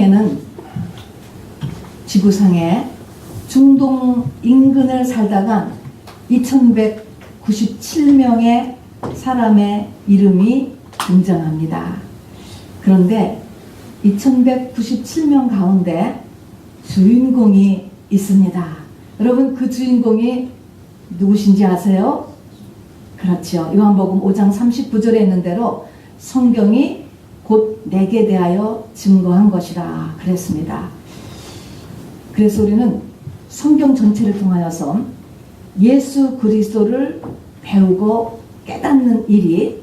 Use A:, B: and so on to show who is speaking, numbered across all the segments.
A: 에는 지구상에 중동 인근을 살다간 2197명의 사람의 이름이 등장합니다. 그런데 2197명 가운데 주인공이 있습니다. 여러분, 그 주인공이 누구신지 아세요? 그렇죠. 요한복음 5장 39절에 있는 대로 성경이 곧 내게 대하여 증거한 것이라 그랬습니다. 그래서 우리는 성경 전체를 통하여서 예수 그리스도를 배우고 깨닫는 일이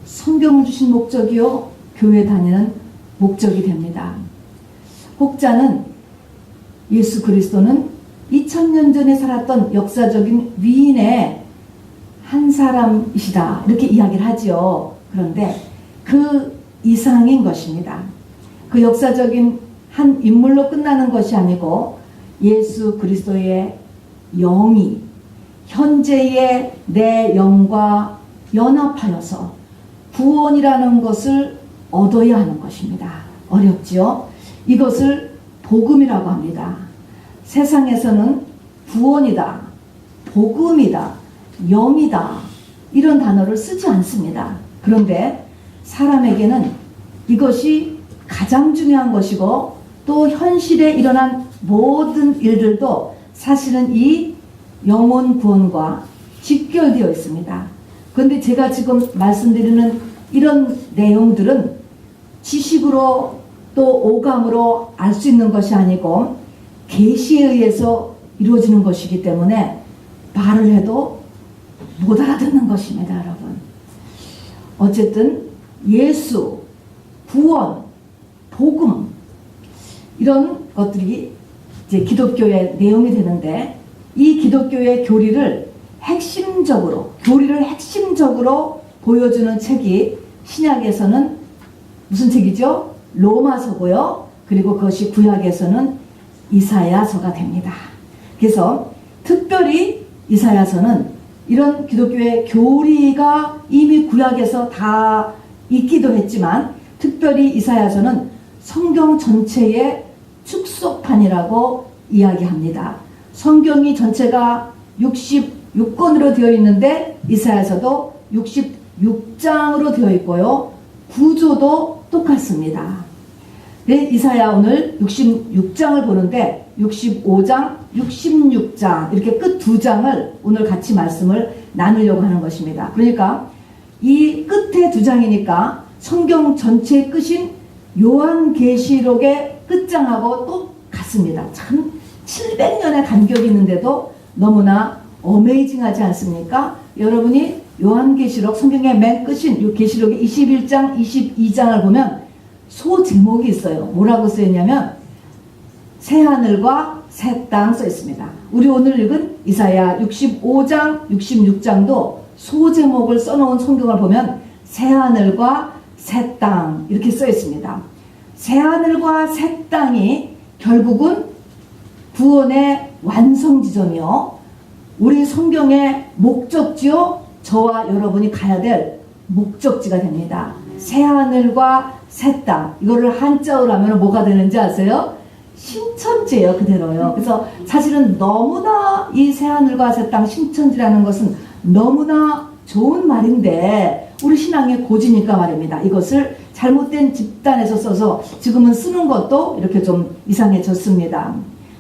A: 성경을 주신 목적이요 교회 다니는 목적이 됩니다. 혹자는 예수 그리스도는 2000년 전에 살았던 역사적인 위인의 한 사람이시다 이렇게 이야기를 하죠. 그런데 그 이상인 것입니다. 그 역사적인 한 인물로 끝나는 것이 아니고 예수 그리스도의 영이 현재의 내 영과 연합하여서 구원이라는 것을 얻어야 하는 것입니다. 어렵지요? 이것을 복음이라고 합니다. 세상에서는 구원이다, 복음이다, 영이다 이런 단어를 쓰지 않습니다. 그런데 사람에게는 이것이 가장 중요한 것이고 또 현실에 일어난 모든 일들도 사실은 이 영혼 구원과 직결되어 있습니다. 그런데 제가 지금 말씀드리는 이런 내용들은 지식으로 또 오감으로 알 수 있는 것이 아니고 계시에 의해서 이루어지는 것이기 때문에 말을 해도 못 알아듣는 것입니다, 여러분. 어쨌든 예수, 구원, 복음 이런 것들이 이제 기독교의 내용이 되는데 이 기독교의 교리를 핵심적으로 보여주는 책이 신약에서는 무슨 책이죠? 로마서고요. 그리고 그것이 구약에서는 이사야서가 됩니다. 그래서 특별히 이사야서는 이런 기독교의 교리가 이미 구약에서 다 있기도 했지만 특별히 이사야서는 성경 전체의 축소판이라고 이야기합니다. 성경이 전체가 66권으로 되어 있는데 이사야서도 66장으로 되어 있고요. 구조도 똑같습니다. 네, 이사야 오늘 66장을 보는데 65장, 66장 이렇게 끝 두 장을 오늘 같이 말씀을 나누려고 하는 것입니다. 그러니까 이 끝에 두 장이니까 성경 전체의 끝인 요한계시록의 끝장하고 똑같습니다. 참 700년의 간격이 있는데도 너무나 어메이징하지 않습니까? 여러분이 요한계시록 성경의 맨 끝인 이 계시록의 21장, 22장을 보면 소 제목이 있어요. 뭐라고 쓰였냐면 새하늘과 새 땅 써 있습니다. 우리 오늘 읽은 이사야 65장, 66장도 소 제목을 써놓은 성경을 보면 새하늘과 새 땅 이렇게 써 있습니다. 새하늘과 새 땅이 결국은 구원의 완성 지점이요. 우리 성경의 목적지요. 저와 여러분이 가야 될 목적지가 됩니다. 새하늘과 새 땅 이거를 한자어로 하면 뭐가 되는지 아세요? 신천지예요. 그대로요. 그래서 사실은 너무나 이 새하늘과 새 땅 신천지라는 것은 너무나 좋은 말인데 우리 신앙의 고지니까 말입니다. 이것을 잘못된 집단에서 써서 지금은 쓰는 것도 이렇게 좀 이상해졌습니다.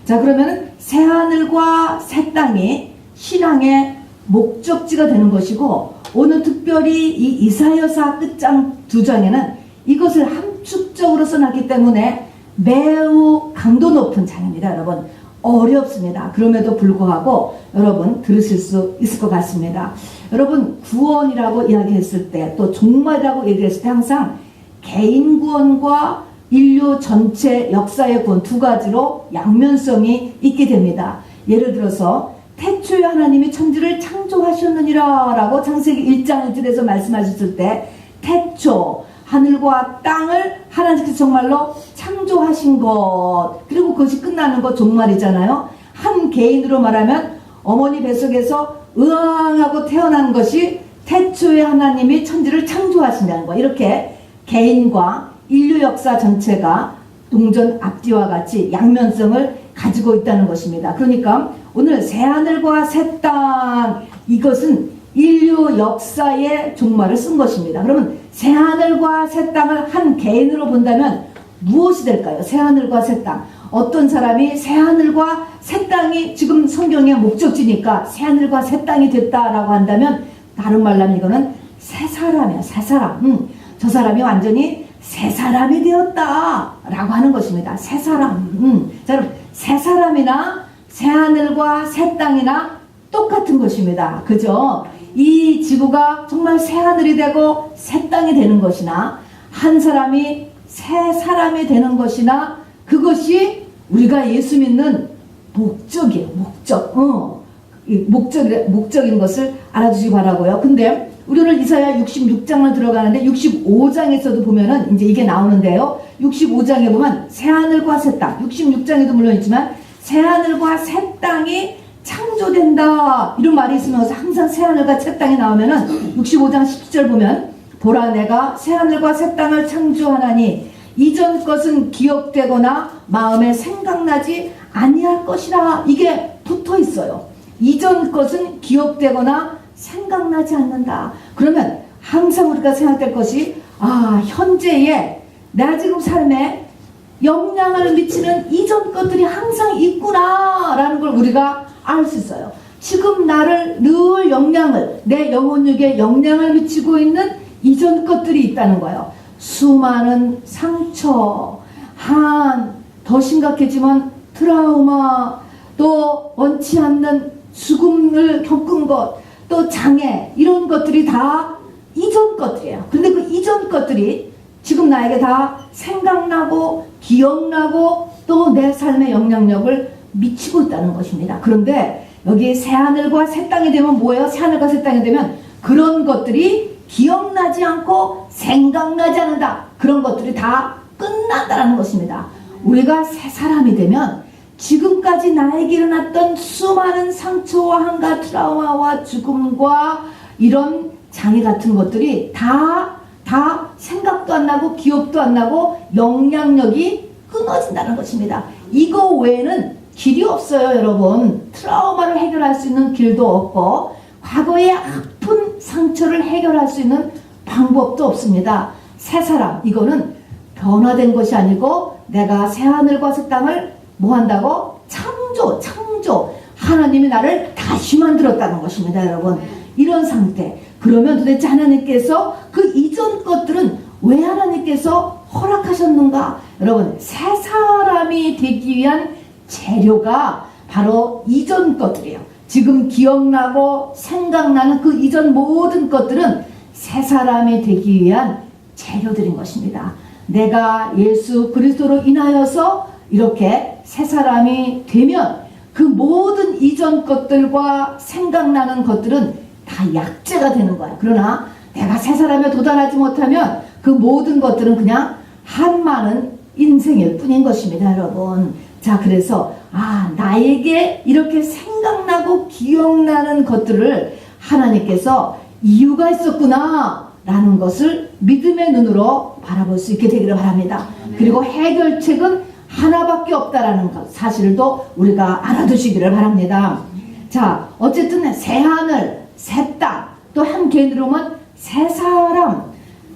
A: 자, 그러면은 새하늘과 새 땅이 신앙의 목적지가 되는 것이고 오늘 특별히 이 이사야서 끝장 두 장에는 이것을 함축적으로 써놨기 때문에 매우 강도 높은 장입니다. 여러분 어렵습니다. 그럼에도 불구하고 여러분 들으실 수 있을 것 같습니다. 여러분 구원이라고 이야기했을 때 또 종말이라고 얘기했을 때 항상 개인 구원과 인류 전체 역사의 구원 두 가지로 양면성이 있게 됩니다. 예를 들어서 태초에 하나님이 천지를 창조하셨느니라 라고 창세기 1장 1절에서 말씀하셨을 때 태초 하늘과 땅을 하나님께서 정말로 창조하신 것 그리고 그것이 끝나는 것 종말이잖아요. 한 개인으로 말하면 어머니 뱃속에서 으앙하고 태어난 것이 태초에 하나님이 천지를 창조하신다는 거. 이렇게 개인과 인류 역사 전체가 동전 앞뒤와 같이 양면성을 가지고 있다는 것입니다. 그러니까 오늘 새하늘과 새 땅, 이것은 인류 역사의 종말을 쓴 것입니다. 그러면 새하늘과 새 땅을 한 개인으로 본다면 무엇이 될까요? 새하늘과 새 땅. 어떤 사람이 새하늘과 새 땅이 지금 성경의 목적지니까 새하늘과 새 땅이 됐다라고 한다면, 다른 말로 하면 이거는 새 사람이야. 새 사람. 저 사람이 완전히 새 사람이 되었다라고 하는 것입니다. 새 사람. 자, 여러분, 새 사람이나 새하늘과 새 땅이나 똑같은 것입니다. 그죠? 이 지구가 정말 새하늘이 되고 새 땅이 되는 것이나, 한 사람이 새 사람이 되는 것이나, 그것이 우리가 예수 믿는 목적이에요. 목적인 것을 알아주시기 바라고요. 근데 우리 오늘 이사야 66장을 들어가는데 65장에서도 보면은 이제 이게 나오는데요. 65장에 보면 새하늘과 새 땅, 66장에도 물론 있지만 새하늘과 새 땅이 창조된다, 이런 말이 있으면서 항상 새하늘과 새 땅이 나오면은 65장 10절 보면, 보라 내가 새하늘과 새 땅을 창조하나니 이전 것은 기억되거나 마음에 생각나지 아니할 것이라. 이게 붙어 있어요. 이전 것은 기억되거나 생각나지 않는다. 그러면 항상 우리가 생각될 것이, 현재에 내가 지금 삶에 영향을 미치는 이전 것들이 항상 있구나 라는 걸 우리가 알 수 있어요. 지금 나를 늘 내 영혼육에 영향을 미치고 있는 이전 것들이 있다는 거예요. 수많은 상처, 더 심각해지면 트라우마, 또 원치 않는 죽음을 겪은 것, 또 장애, 이런 것들이 다 이전 것들이에요. 근데 그 이전 것들이 지금 나에게 다 생각나고 기억나고 또 내 삶의 영향력을 미치고 있다는 것입니다. 그런데 여기 새하늘과 새 땅이 되면 뭐예요? 새하늘과 새 땅이 되면 그런 것들이 기억나지 않고 생각나지 않는다. 그런 것들이 다 끝난다는 것입니다. 우리가 새 사람이 되면 지금까지 나에게 일어났던 수많은 상처와 한가 트라우마와 죽음과 이런 장애 같은 것들이 다 생각도 안 나고 기억도 안 나고 영향력이 끊어진다는 것입니다. 이거 외에는 길이 없어요, 여러분. 트라우마를 해결할 수 있는 길도 없고 과거의 아픈 상처를 해결할 수 있는 방법도 없습니다. 새 사람, 이거는 변화된 것이 아니고 내가 새하늘과 새 땅을 뭐 한다고? 창조. 하나님이 나를 다시 만들었다는 것입니다, 여러분. 이런 상태. 그러면 도대체 하나님께서 그 이전 것들은 왜 하나님께서 허락하셨는가? 여러분, 새 사람이 되기 위한 재료가 바로 이전 것들이에요. 지금 기억나고 생각나는 그 이전 모든 것들은 새 사람이 되기 위한 재료들인 것입니다. 내가 예수 그리스도로 인하여서 이렇게 새 사람이 되면 그 모든 이전 것들과 생각나는 것들은 다 약재가 되는 거야. 그러나 내가 새 사람에 도달하지 못하면 그 모든 것들은 그냥 한많은 인생일 뿐인 것입니다, 여러분. 자, 그래서 나에게 이렇게 생각나고 기억나는 것들을 하나님께서 이유가 있었구나 라는 것을 믿음의 눈으로 바라볼 수 있게 되기를 바랍니다. 그리고 해결책은 하나밖에 없다라는 것, 사실도 우리가 알아두시기를 바랍니다. 자, 어쨌든 새하늘, 새 땅, 또 한 개인으로 보면 새 사람,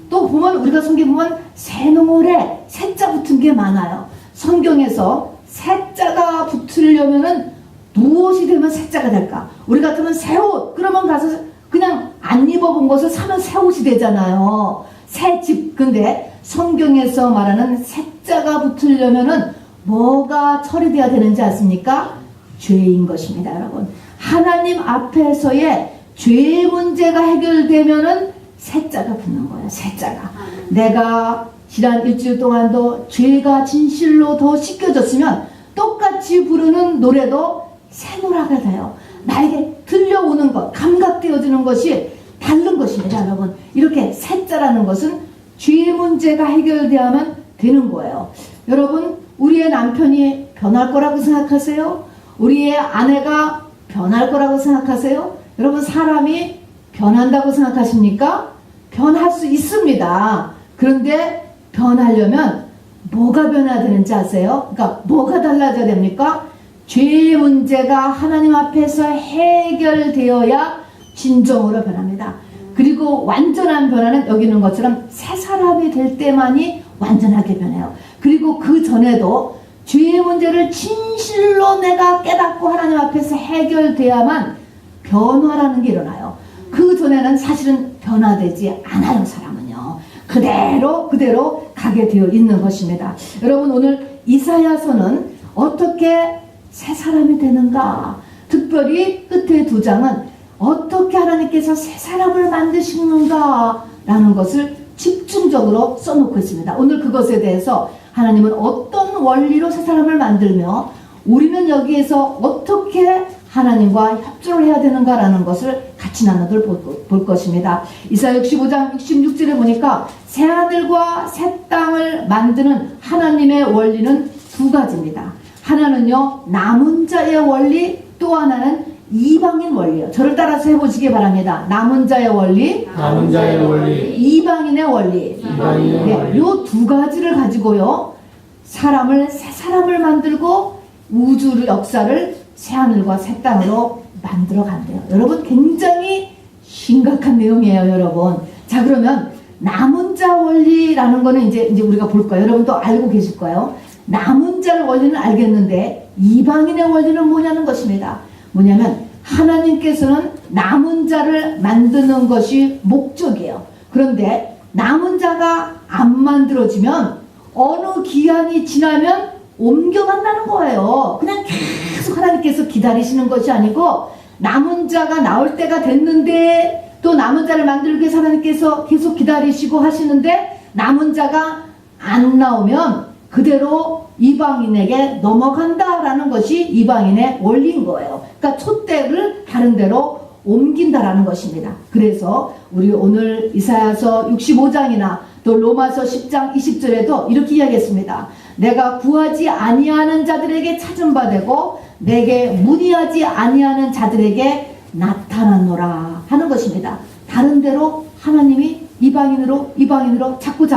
A: 또 보면 우리가 성경 보면 새노래, 새자 붙은 게 많아요. 성경에서 새자가 붙으려면은 무엇이 되면 새자가 될까? 우리 같으면 새옷, 그러면 가서 그냥 안 입어본 것을 사면 새옷이 되잖아요. 새집. 근데 성경에서 말하는 새자가 붙으려면은 뭐가 처리돼야 되는지 아십니까? 죄인 것입니다, 여러분. 하나님 앞에서의 죄 문제가 해결되면은 새자가 붙는 거예요. 새자가. 내가 지난 일주일 동안도 죄가 진실로 더 씻겨졌으면 똑같이 부르는 노래도 새 노래가 돼요. 나에게 들려오는 것, 감각되어지는 것이 다른 것입니다, 여러분. 이렇게 새자라는 것은 죄 문제가 해결되어야만 되는 거예요. 여러분, 우리의 남편이 변할 거라고 생각하세요? 우리의 아내가 변할 거라고 생각하세요? 여러분, 사람이 변한다고 생각하십니까? 변할 수 있습니다. 그런데 변하려면 뭐가 변해야 되는지 아세요? 그러니까 뭐가 달라져야 됩니까? 죄의 문제가 하나님 앞에서 해결되어야 진정으로 변합니다. 그리고 완전한 변화는 여기 있는 것처럼 새 사람이 될 때만이 완전하게 변해요. 그리고 그 전에도 죄의 문제를 진실로 내가 깨닫고 하나님 앞에서 해결돼야만 변화라는 게 일어나요. 그 전에는 사실은 변화되지 않아요. 사람은요. 그대로 가게 되어 있는 것입니다. 여러분, 오늘 이사야서는 어떻게 새 사람이 되는가, 특별히 끝에 2장은 어떻게 하나님께서 새 사람을 만드시는가 라는 것을 집중적으로 써놓고 있습니다. 오늘 그것에 대해서 하나님은 어떤 원리로 새 사람을 만들며 우리는 여기에서 어떻게 하나님과 협조를 해야 되는가라는 것을 같이 나눠들 볼 것입니다. 이사야 65장 66절에 보니까 새하늘과 새 땅을 만드는 하나님의 원리는 2가지입니다. 하나는요, 남은 자의 원리, 또 하나는 이방인 원리예요. 저를 따라서 해보시기 바랍니다. 남은 자의 원리, 이방인의 원리. 네, 요 2가지를 가지고요, 새 사람을 만들고 우주의 역사를 새하늘과 새 땅으로 만들어 간대요. 여러분, 굉장히 심각한 내용이에요, 여러분. 자, 그러면 남은 자 원리라는 거는 이제 우리가 볼 거예요. 여러분도 알고 계실 거예요. 남은 자의 원리는 알겠는데 이방인의 원리는 뭐냐는 것입니다. 뭐냐면 하나님께서는 남은 자를 만드는 것이 목적이에요. 그런데 남은 자가 안 만들어지면 어느 기한이 지나면 옮겨간다는 거예요. 그냥 계속 하나님께서 기다리시는 것이 아니고 남은 자가 나올 때가 됐는데 또 남은 자를 만들기 위해서 하나님께서 계속 기다리시고 하시는데 남은 자가 안 나오면 그대로 이방인에게 넘어간다라는 것이 이방인의 원리인 거예요. 그러니까 촛대를 다른 데로 옮긴다라는 것입니다. 그래서 우리 오늘 이사야서 65장이나 또 로마서 10장 20절에도 이렇게 이야기했습니다. 내가 구하지 아니하는 자들에게 찾은 바 되고 내게 문의하지 아니하는 자들에게 나타났노라 하는 것입니다. 다른 데로 하나님이 이방인으로 자꾸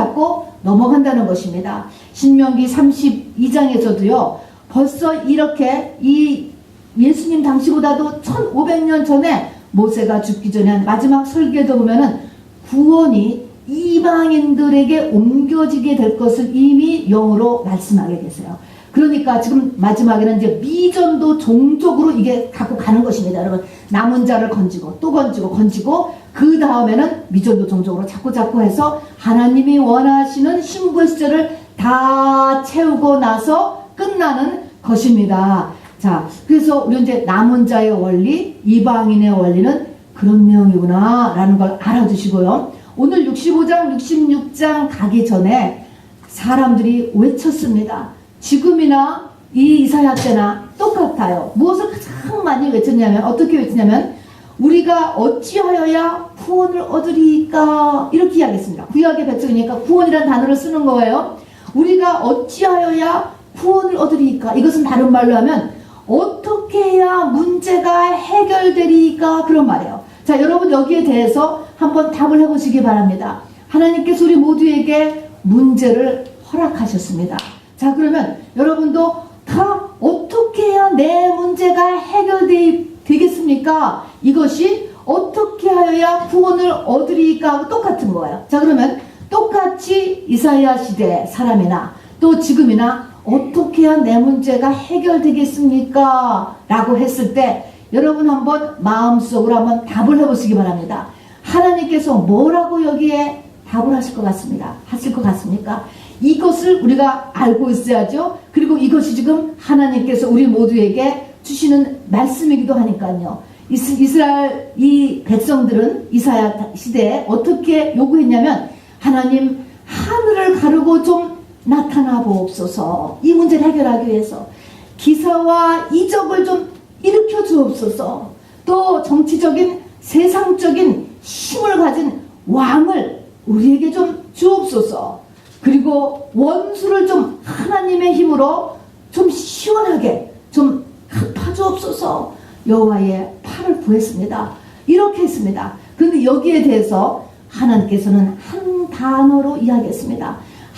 A: 넘어간다는 것입니다. 신명기 32장에서도요 벌써 이렇게 이 예수님 당시보다도 1500년 전에 모세가 죽기 전에 마지막 설계도 보면은 구원이 이방인들에게 옮겨지게 될 것을 이미 영으로 말씀하게 계세요. 그러니까 지금 마지막에는 이제 미전도 종족으로 이게 갖고 가는 것입니다. 여러분, 남은 자를 건지고 또 건지고 그 다음에는 미전도 종족으로 자꾸 해서 하나님이 원하시는 신부의 시절을 다 채우고 나서 끝나는 것입니다. 자, 그래서 우리 이제 남은 자의 원리, 이방인의 원리는 그런 내용이구나 라는 걸 알아두시고요. 오늘 65장, 66장 가기 전에 사람들이 외쳤습니다. 지금이나 이 이사야 때나 똑같아요. 무엇을 가장 많이 외쳤냐면, 어떻게 외쳤냐면, 우리가 어찌하여야 구원을 얻으리까? 이렇게 이야기했습니다. 구약의 백성이니까 구원이라는 단어를 쓰는 거예요. 우리가 어찌하여야 구원을 얻으리까? 이것은 다른 말로 하면 어떻게 해야 문제가 해결되리까? 그런 말이에요. 자, 여러분 여기에 대해서 한번 답을 해보시기 바랍니다. 하나님께서 우리 모두에게 문제를 허락하셨습니다. 자, 그러면 여러분도 다 어떻게 해야 내 문제가 해결되겠습니까? 이것이 어떻게 하여야 구원을 얻으리까 하고 똑같은 거예요. 자, 그러면 똑같이 이사야 시대 사람이나 또 지금이나 어떻게 해야 내 문제가 해결되겠습니까? 라고 했을 때 여러분 한번 마음속으로 한번 답을 해보시기 바랍니다. 하나님께서 뭐라고 여기에 답을 하실 것 같습니까? 이것을 우리가 알고 있어야죠. 그리고 이것이 지금 하나님께서 우리 모두에게 주시는 말씀이기도 하니까요. 이스라엘 이 백성들은 이사야 시대에 어떻게 요구했냐면, 하나님 하늘을 가르고 좀 나타나 보옵소서. 이 문제를 해결하기 위해서 기사와 이적을 좀 일으켜 주옵소서. 또 정치적인 세상적인 힘을 가진 왕을 우리에게 좀 주옵소서. 그리고 원수를 좀 하나님의 힘으로 좀 시원하게 좀 갚아주옵소서. 여호와의 팔을 구했습니다. 이렇게 했습니다. 그런데 여기에 대해서 하나님께서는 한 단어로 이야기했습니다.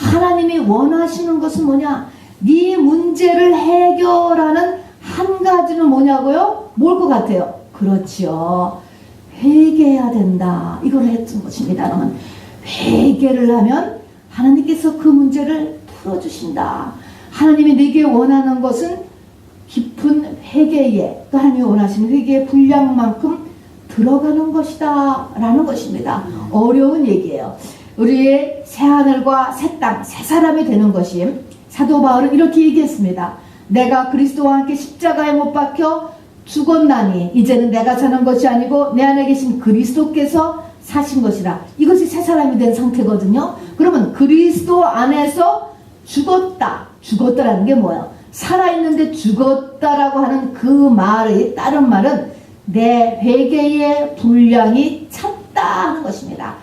A: 하나님이 원하시는 것은 뭐냐? 네 문제를 해결하는 한 가지는 뭐냐고요? 뭘 것 같아요? 그렇지요. 회개해야 된다. 이걸 했던 것입니다. 그러면 회개를 하면 하나님께서 그 문제를 풀어주신다. 하나님이 내게 원하는 것은 깊은 회개에, 또 하나님이 원하시는 회개의 분량만큼 들어가는 것이다 라는 것입니다. 어려운 얘기예요. 우리의 새하늘과 새 땅, 새 사람이 되는 것이, 사도 바울은 이렇게 얘기했습니다. 내가 그리스도와 함께 십자가에 못 박혀 죽었나니 이제는 내가 사는 것이 아니고 내 안에 계신 그리스도께서 사신 것이라. 이것이 새 사람이 된 상태거든요. 그러면 그리스도 안에서 죽었다라는 게 뭐예요? 살아있는데 죽었다라고 하는 그 말의 다른 말은 내 회개의 분량이 찼다 하는 것입니다.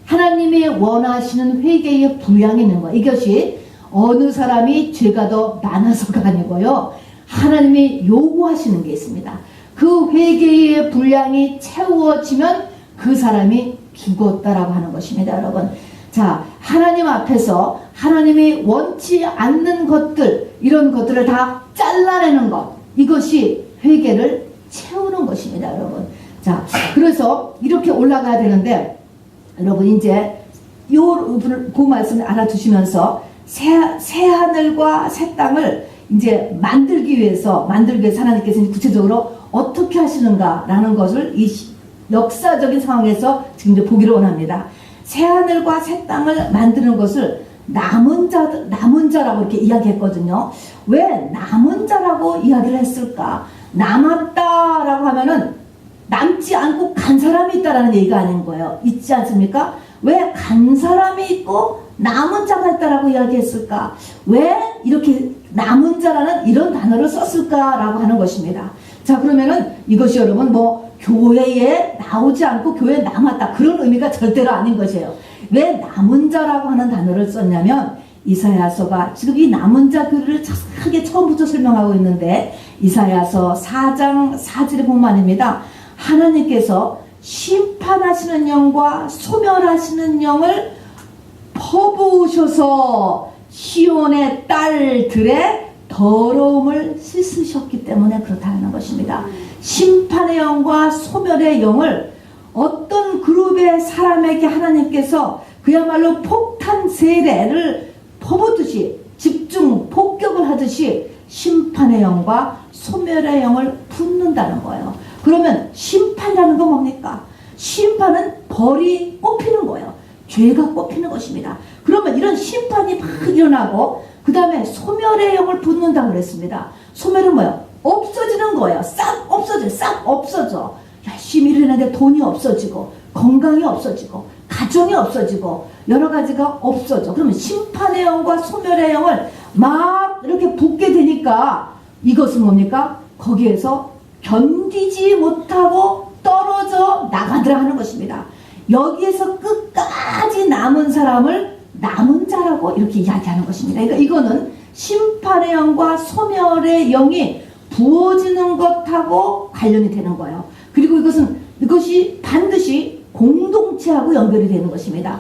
A: 하나님이 원하시는 회개의 분량이 있는 거예요. 이것이 어느 사람이 죄가 더 많아서가 아니고요. 하나님이 요구하시는 게 있습니다. 그 회개의 분량이 채워지면 그 사람이 죽었다라고 하는 것입니다, 여러분. 자, 하나님 앞에서 하나님이 원치 않는 것들, 이런 것들을 다 잘라내는 것, 이것이 회개를 채우는 것입니다, 여러분. 자, 그래서 이렇게 올라가야 되는데, 여러분 이제 그 말씀을 알아두시면서 새 하늘과 새 땅을 이제 만들기 위해서 하나님께서 구체적으로 어떻게 하시는가라는 것을 이 역사적인 상황에서 지금 이제 보기를 원합니다. 새 하늘과 새 땅을 만드는 것을 남은 자라고 이렇게 이야기했거든요. 왜 남은 자라고 이야기를 했을까? 남았다라고 하면은 남지 않고 간 사람이 있다라는 얘기가 아닌 거예요. 있지 않습니까? 왜 간 사람이 있고 남은 자가 있다라고 이야기했을까? 왜 이렇게 남은 자라는 이런 단어를 썼을까라고 하는 것입니다. 자, 그러면은 이것이 여러분 교회에 나오지 않고 교회에 남았다, 그런 의미가 절대로 아닌 것이에요. 왜 남은 자라고 하는 단어를 썼냐면, 이사야서가 지금 이 남은 자 글을 크게 처음부터 설명하고 있는데, 이사야서 4장 4절에 보면 말입니다. 하나님께서 심판하시는 영과 소멸하시는 영을 퍼부으셔서 시온의 딸들의 더러움을 씻으셨기 때문에 그렇다는 것입니다. 심판의 영과 소멸의 영을 어떤 그룹의 사람에게 하나님께서 그야말로 폭탄 세례를 퍼붓듯이, 집중 폭격을 하듯이 심판의 영과 소멸의 영을 붓는다는 거예요. 그러면 심판이라는 건 뭡니까? 심판은 벌이 꼽히는 거예요. 죄가 꼽히는 것입니다. 그러면 이런 심판이 막 일어나고, 그 다음에 소멸의 영을 붓는다고 그랬습니다. 소멸은 뭐예요? 없어지는 거예요. 싹 없어져. 열심히 일을 했는데 돈이 없어지고, 건강이 없어지고, 가정이 없어지고, 여러 가지가 없어져. 그러면 심판의 영과 소멸의 영을 막 이렇게 붓게 되니까 이것은 뭡니까? 거기에서 견디지 못하고 떨어져 나가더라 하는 것입니다. 여기에서 끝까지 남은 사람을 남은 자라고 이렇게 이야기하는 것입니다. 그러니까 이거는 심판의 영과 소멸의 영이 부어지는 것하고 관련이 되는 거예요. 그리고 이것이 반드시 공동체하고 연결이 되는 것입니다.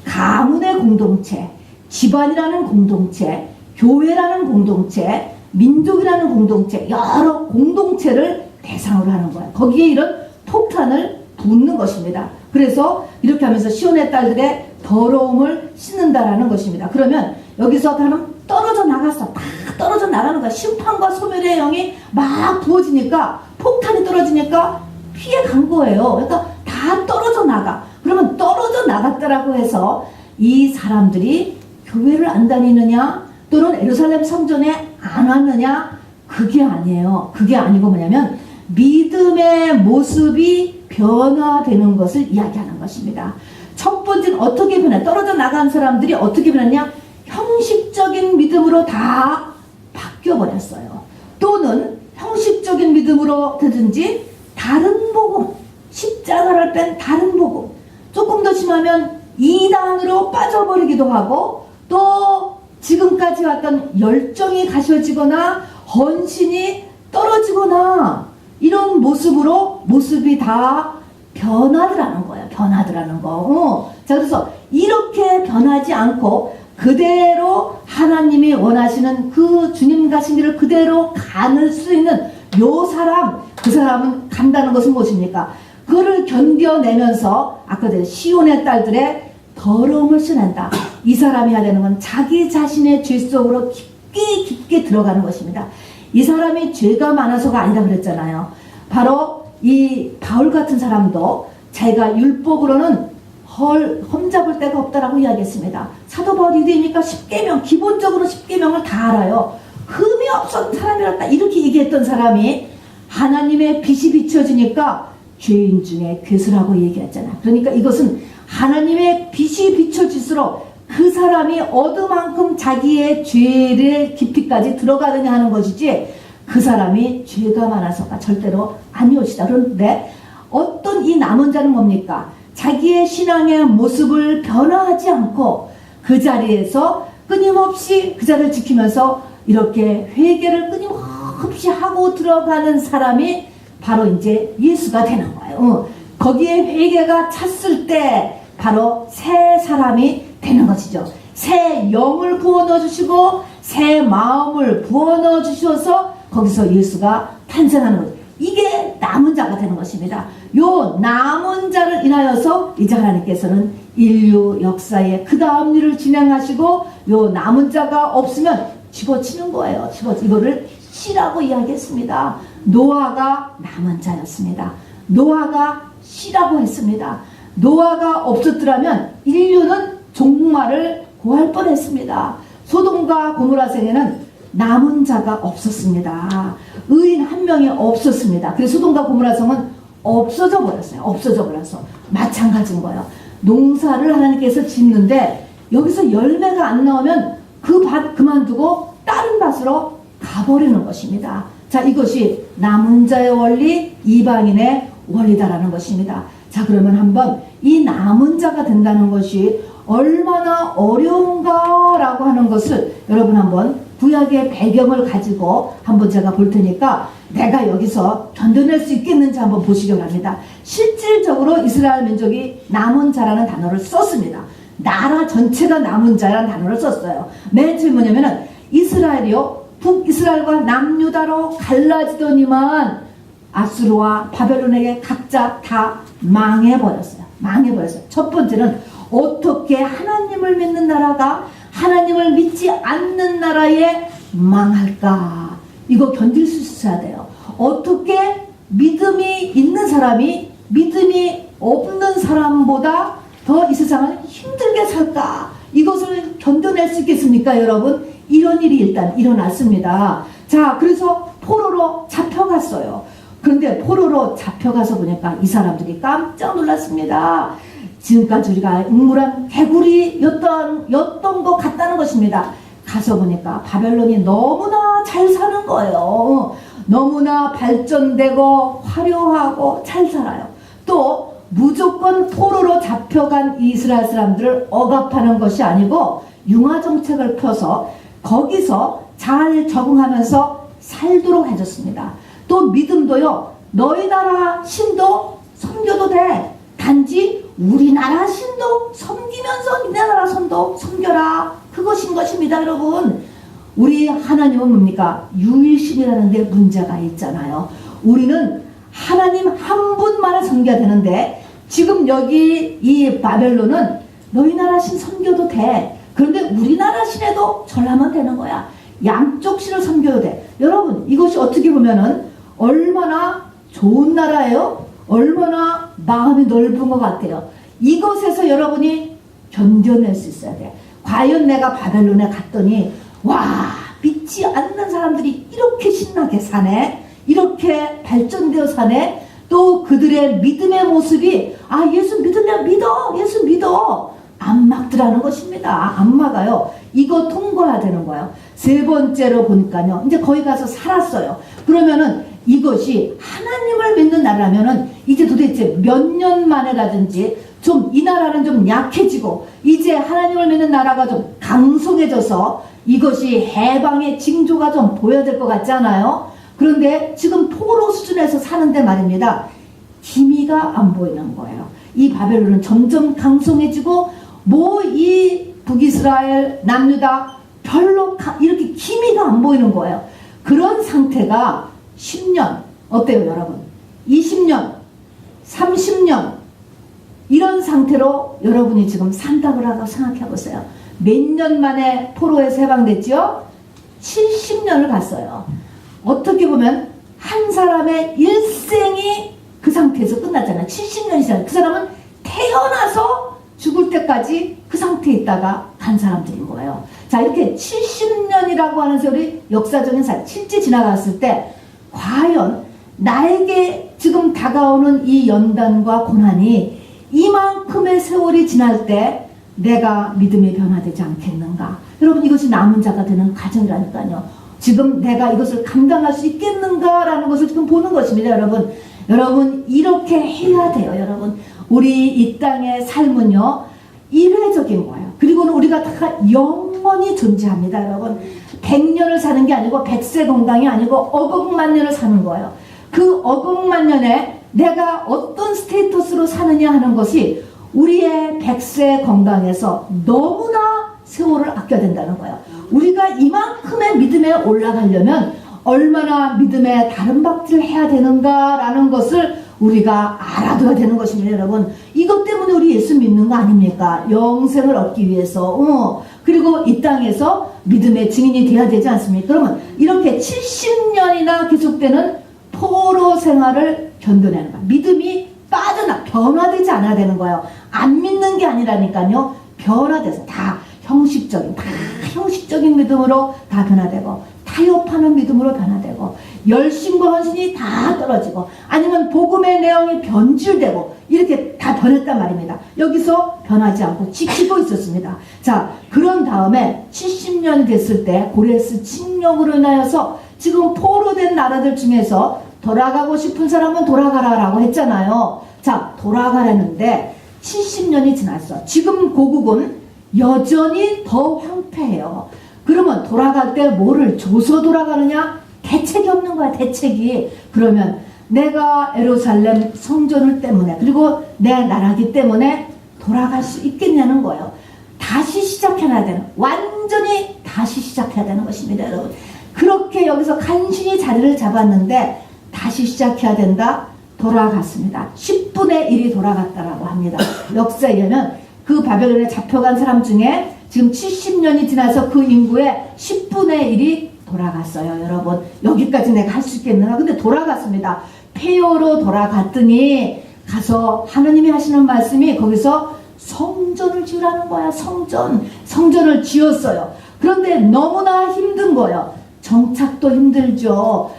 A: 가문의 공동체, 집안이라는 공동체, 교회라는 공동체, 민족이라는 공동체, 여러 공동체를 대상으로 하는 거예요. 거기에 이런 폭탄을 붓는 것입니다. 그래서 이렇게 하면서 시온의 딸들의 더러움을 씻는다라는 것입니다. 그러면 여기서 나는 떨어져 나갔어. 다 떨어져 나가는 거야. 심판과 소멸의 영이 막 부어지니까, 폭탄이 떨어지니까 피해 간 거예요. 그러니까 다 떨어져 나가. 그러면 떨어져 나갔다라고 해서 이 사람들이 교회를 안 다니느냐, 또는 예루살렘 성전에 안 왔느냐, 그게 아니에요. 그게 아니고 뭐냐면 믿음의 모습이 변화되는 것을 이야기하는 것입니다. 첫 번째는 어떻게 변해? 떨어져 나간 사람들이 어떻게 변했냐? 형식적인 믿음으로 다 바뀌어버렸어요. 또는 형식적인 믿음으로 되든지 다른 복음, 십자가를 뺀 다른 복음, 조금 더 심하면 이단으로 빠져버리기도 하고, 또 지금까지 왔던 열정이 가셔지거나 헌신이 떨어지거나, 이런 모습이 다 변하더라는 거예요. 변하더라는 거. 자, 그래서 이렇게 변하지 않고 그대로 하나님이 원하시는 그 주님 가신 길을 그대로 가는 수 있는 요 사람, 그 사람은 간다는 것은 무엇입니까? 그를 견뎌내면서 아까 전에 시온의 딸들의 더러움을 씻는다. 이 사람이 해야 되는 건 자기 자신의 죄 속으로 깊게 들어가는 것입니다. 이 사람이 죄가 많아서가 아니라 그랬잖아요. 바로 이 바울 같은 사람도 자기가 율법으로는 험잡을 데가 없다라고 이야기했습니다. 사도 바울이 유대인이니까 10계명, 기본적으로 10계명을 다 알아요. 흠이 없었던 사람이었다 이렇게 얘기했던 사람이 하나님의 빛이 비춰지니까 죄인 중에 괴수라고 얘기했잖아. 그러니까 이것은 하나님의 빛이 비춰질수록 그 사람이 얻은만큼 자기의 죄의 깊이까지 들어가느냐 하는 것이지, 그 사람이 죄가 많아서가 절대로 아니오시다. 그런데 어떤 이 남은 자는 뭡니까? 자기의 신앙의 모습을 변화하지 않고 그 자리에서 끊임없이 그 자리를 지키면서 이렇게 회개를 끊임없이 하고 들어가는 사람이 바로 이제 예수가 되는 거예요. 거기에 회개가 찼을 때 바로 새 사람이 되는 것이죠. 새 영을 부어넣어 주시고 새 마음을 부어넣어 주셔서 거기서 예수가 탄생하는 거죠. 이게 남은 자가 되는 것입니다. 요 남은 자를 인하여서 이제 하나님께서는 인류 역사에 그 다음 일을 진행하시고, 요 남은 자가 없으면 집어치는 거예요. 이거를 씨라고 이야기했습니다. 노아가 남은 자였습니다. 노아가 씨라고 했습니다. 노아가 없었더라면 인류는 종말을 고할 뻔했습니다. 소돔과 고모라 생에는 남은 자가 없었습니다. 의인 한 명이 없었습니다. 그래서 소돔과 고모라 성은 없어져 버렸어요. 없어져 버렸어. 마찬가지인 거예요. 농사를 하나님께서 짓는데 여기서 열매가 안 나오면 그 밭 그만두고 다른 밭으로 가버리는 것입니다. 자, 이것이 남은 자의 원리, 이방인의 원리다라는 것입니다. 자, 그러면 한번 이 남은 자가 된다는 것이 얼마나 어려운가라고 하는 것을 여러분 한번 구약의 배경을 가지고 한번 제가 볼 테니까 내가 여기서 견뎌낼 수 있겠는지 한번 보시려고 합니다. 실질적으로 이스라엘 민족이 남은 자라는 단어를 썼습니다. 나라 전체가 남은 자라는 단어를 썼어요. 맨 처음에 뭐냐면은 이스라엘이요, 북이스라엘과 남유다로 갈라지더니만 아수르와 바벨론에게 각자 다 망해버렸어요. 첫 번째는 어떻게 하나님을 믿는 나라가 하나님을 믿지 않는 나라에 망할까? 이거 견딜 수 있어야 돼요. 어떻게 믿음이 있는 사람이 믿음이 없는 사람보다 더 이 세상을 힘들게 살까? 이것을 견뎌낼 수 있겠습니까, 여러분? 이런 일이 일단 일어났습니다. 자, 그래서 포로로 잡혀갔어요. 그런데 포로로 잡혀가서 보니까 이 사람들이 깜짝 놀랐습니다. 지금까지 우리가 웅물한 개구리였던 것 같다는 것입니다. 가서 보니까 바벨론이 너무나 잘 사는 거예요. 너무나 발전되고 화려하고 잘 살아요. 또 무조건 포로로 잡혀간 이스라엘 사람들을 억압하는 것이 아니고 융화정책을 펴서 거기서 잘 적응하면서 살도록 해줬습니다. 또 믿음도요, 너희 나라 신도 섬겨도 돼. 단지 우리나라 신도 섬기면서 니네 나라 신도 섬겨라. 그것인 것입니다, 여러분. 우리 하나님은 뭡니까? 유일신이라는 데 문제가 있잖아요. 우리는 하나님 한 분만을 섬겨야 되는데 지금 여기 이 바벨론은 너희 나라 신 섬겨도 돼. 그런데 우리나라 신에도 절하면 되는 거야. 양쪽 신을 섬겨도 돼. 여러분, 이것이 어떻게 보면은 얼마나 좋은 나라예요? 얼마나 마음이 넓은 것 같아요. 이것에서 여러분이 견뎌낼 수 있어야 돼. 과연 내가 바벨론에 갔더니 와, 믿지 않는 사람들이 이렇게 신나게 사네, 이렇게 발전되어 사네. 또 그들의 믿음의 모습이 예수 믿으면 믿어, 예수 믿어, 안 막더라는 것입니다. 안 막아요. 이거 통과해야 되는 거예요. 세 번째로 보니까요, 이제 거기 가서 살았어요. 그러면은 이것이 하나님을 믿는 나라면은 이제 도대체 몇 년 만에라든지 좀 이 나라는 좀 약해지고 이제 하나님을 믿는 나라가 좀 강성해져서 이것이 해방의 징조가 좀 보여야 될 것 같지 않아요? 그런데 지금 포로 수준에서 사는데 말입니다, 기미가 안 보이는 거예요. 이 바벨론은 점점 강성해지고 이 북이스라엘, 남유다 별로 이렇게 기미가 안 보이는 거예요. 그런 상태가 10년, 어때요 여러분? 20년, 30년 이런 상태로 여러분이 지금 산다고 하고 생각해 보세요. 몇 년 만에 포로에서 해방됐지요? 70년을 갔어요. 어떻게 보면 한 사람의 일생이 그 상태에서 끝났잖아요. 70년이잖아요. 그 사람은 태어나서 죽을 때까지 그 상태에 있다가 간 사람들인 거예요. 자, 이렇게 70년이라고 하는 세월이 역사적인 실제 지나갔을 때 과연 나에게 지금 다가오는 이 연단과 고난이 이만큼의 세월이 지날 때 내가 믿음이 변화되지 않겠는가? 여러분, 이것이 남은 자가 되는 과정이라니까요. 지금 내가 이것을 감당할 수 있겠는가라는 것을 지금 보는 것입니다. 여러분 이렇게 해야 돼요. 여러분, 우리 이 땅의 삶은요 일회적인 거예요. 그리고는 우리가 다 영원히 존재합니다. 여러분, 100년을 사는 게 아니고 100세 건강이 아니고 억억만 년을 사는 거예요. 그 억억만 년에 내가 어떤 스테이터스로 사느냐 하는 것이 우리의 100세 건강에서 너무나 세월을 아껴야 된다는 거예요. 우리가 이만큼의 믿음에 올라가려면 얼마나 믿음의 다른 박질을 해야 되는가라는 것을 우리가 알아둬야 되는 것입니다. 여러분, 이것 때문에 우리 예수 믿는 거 아닙니까? 영생을 얻기 위해서. 그리고 이 땅에서 믿음의 증인이 돼야 되지 않습니까? 그러면 이렇게 70년이나 계속되는 포로 생활을 견뎌내는 거야. 믿음이 변화되지 않아야 되는 거예요. 안 믿는 게 아니라니까요. 변화돼서 다 형식적인 믿음으로 다 변화되고, 타협하는 믿음으로 변화되고, 열심과 헌신이 다 떨어지고, 아니면 복음의 내용이 변질되고, 이렇게 다 변했단 말입니다. 여기서 변하지 않고 지키고 있었습니다. 자, 그런 다음에 70년 됐을 때 고레스 칙령으로 인하여서 지금 포로된 나라들 중에서 돌아가고 싶은 사람은 돌아가라라고 했잖아요. 자, 돌아가라는데 70년이 지났어. 지금 고국은 여전히 더 황폐해요. 그러면 돌아갈 때 뭐를 줘서 돌아가느냐? 대책이 없는 거야, 대책이. 그러면 내가 예루살렘 성전을 때문에, 그리고 내 나라기 때문에 돌아갈 수 있겠냐는 거예요. 다시 시작해야 되는, 완전히 다시 시작해야 되는 것입니다, 여러분. 그렇게 여기서 간신히 자리를 잡았는데 다시 시작해야 된다? 돌아갔습니다. 10분의 1이 돌아갔다라고 합니다. 역사에 의하면 그 바벨론에 잡혀간 사람 중에 지금 70년이 지나서 그 인구의 10분의 1이 돌아갔어요. 여러분, 여기까지 내가 할 수 있겠는가? 근데 돌아갔습니다. 폐허로 돌아갔더니 가서 하느님이 하시는 말씀이 거기서 성전을 지으라는 거야. 성전을 지었어요. 그런데 너무나 힘든 거예요. 정착도 힘들죠.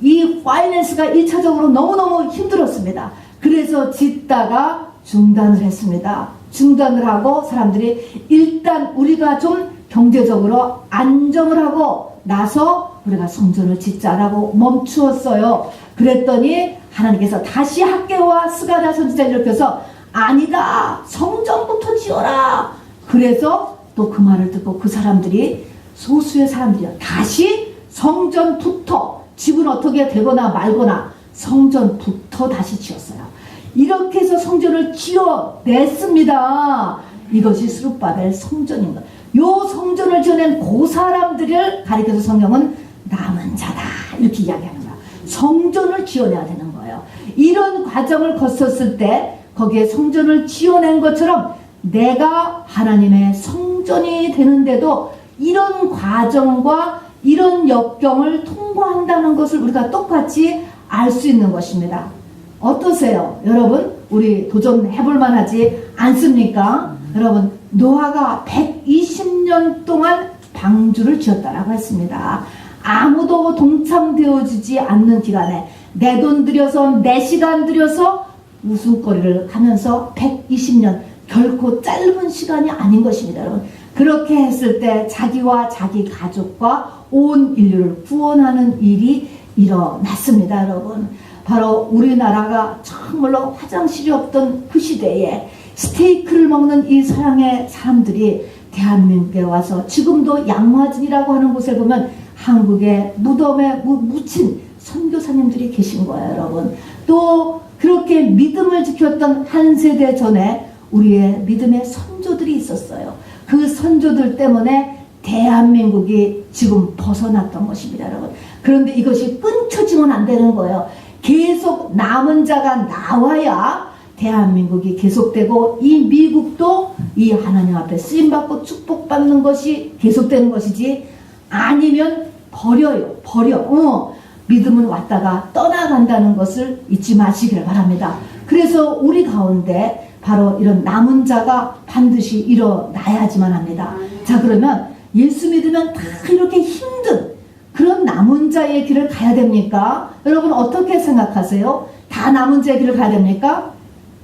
A: 이 파이낸스가 1차적으로 너무너무 힘들었습니다. 그래서 짓다가 중단을 했습니다. 중단을 하고 사람들이 일단 우리가 좀 경제적으로 안정을 하고 나서 우리가 성전을 짓자라고 멈추었어요. 그랬더니 하나님께서 다시 학개와 스가랴 선지자를 일으켜서 아니다, 성전부터 지어라. 그래서 또 그 말을 듣고 그 사람들이, 소수의 사람들이요, 다시 성전부터, 집은 어떻게 되거나 말거나 성전부터 다시 지었어요. 이렇게 해서 성전을 지어냈습니다. 이것이 스룹바벨 성전인 거예요. 요 성전을 지어낸 그 사람들을 가리켜서 성경은 남은 자다 이렇게 이야기하는 거야. 성전을 지어내야 되는 거예요. 이런 과정을 거쳤을 때 거기에 성전을 지어낸 것처럼 내가 하나님의 성전이 되는데도 이런 과정과 이런 역경을 통과한다는 것을 우리가 똑같이 알 수 있는 것입니다. 어떠세요? 여러분, 우리 도전해볼 만하지 않습니까? 여러분, 노아가 120년 동안 방주를 지었다라고 했습니다. 아무도 동참되어지지 않는 기간에 내 돈 들여서, 내 시간 들여서 웃음거리를 하면서 120년, 결코 짧은 시간이 아닌 것입니다. 여러분, 그렇게 했을 때 자기와 자기 가족과 온 인류를 구원하는 일이 일어났습니다. 여러분, 바로 우리나라가 정말로 화장실이 없던 그 시대에 스테이크를 먹는 이 서양의 사람들이 대한민국에 와서 지금도 양화진이라고 하는 곳에 보면 한국의 무덤에 묻힌 선교사님들이 계신 거예요. 여러분, 또 그렇게 믿음을 지켰던 한 세대 전에 우리의 믿음의 선조들이 있었어요. 그 선조들 때문에 대한민국이 지금 벗어났던 것입니다, 여러분. 그런데 이것이 끊쳐지면 안 되는 거예요. 계속 남은 자가 나와야 대한민국이 계속되고 이 미국도 이 하나님 앞에 쓰임받고 축복받는 것이 계속되는 것이지, 아니면 버려. 믿음은 왔다가 떠나간다는 것을 잊지 마시기를 바랍니다. 그래서 우리 가운데 바로 이런 남은 자가 반드시 일어나야지만 합니다. 자, 그러면 예수 믿으면 다 이렇게 힘든 그런 남은 자의 길을 가야 됩니까? 여러분 어떻게 생각하세요? 다 남은 자의 길을 가야 됩니까?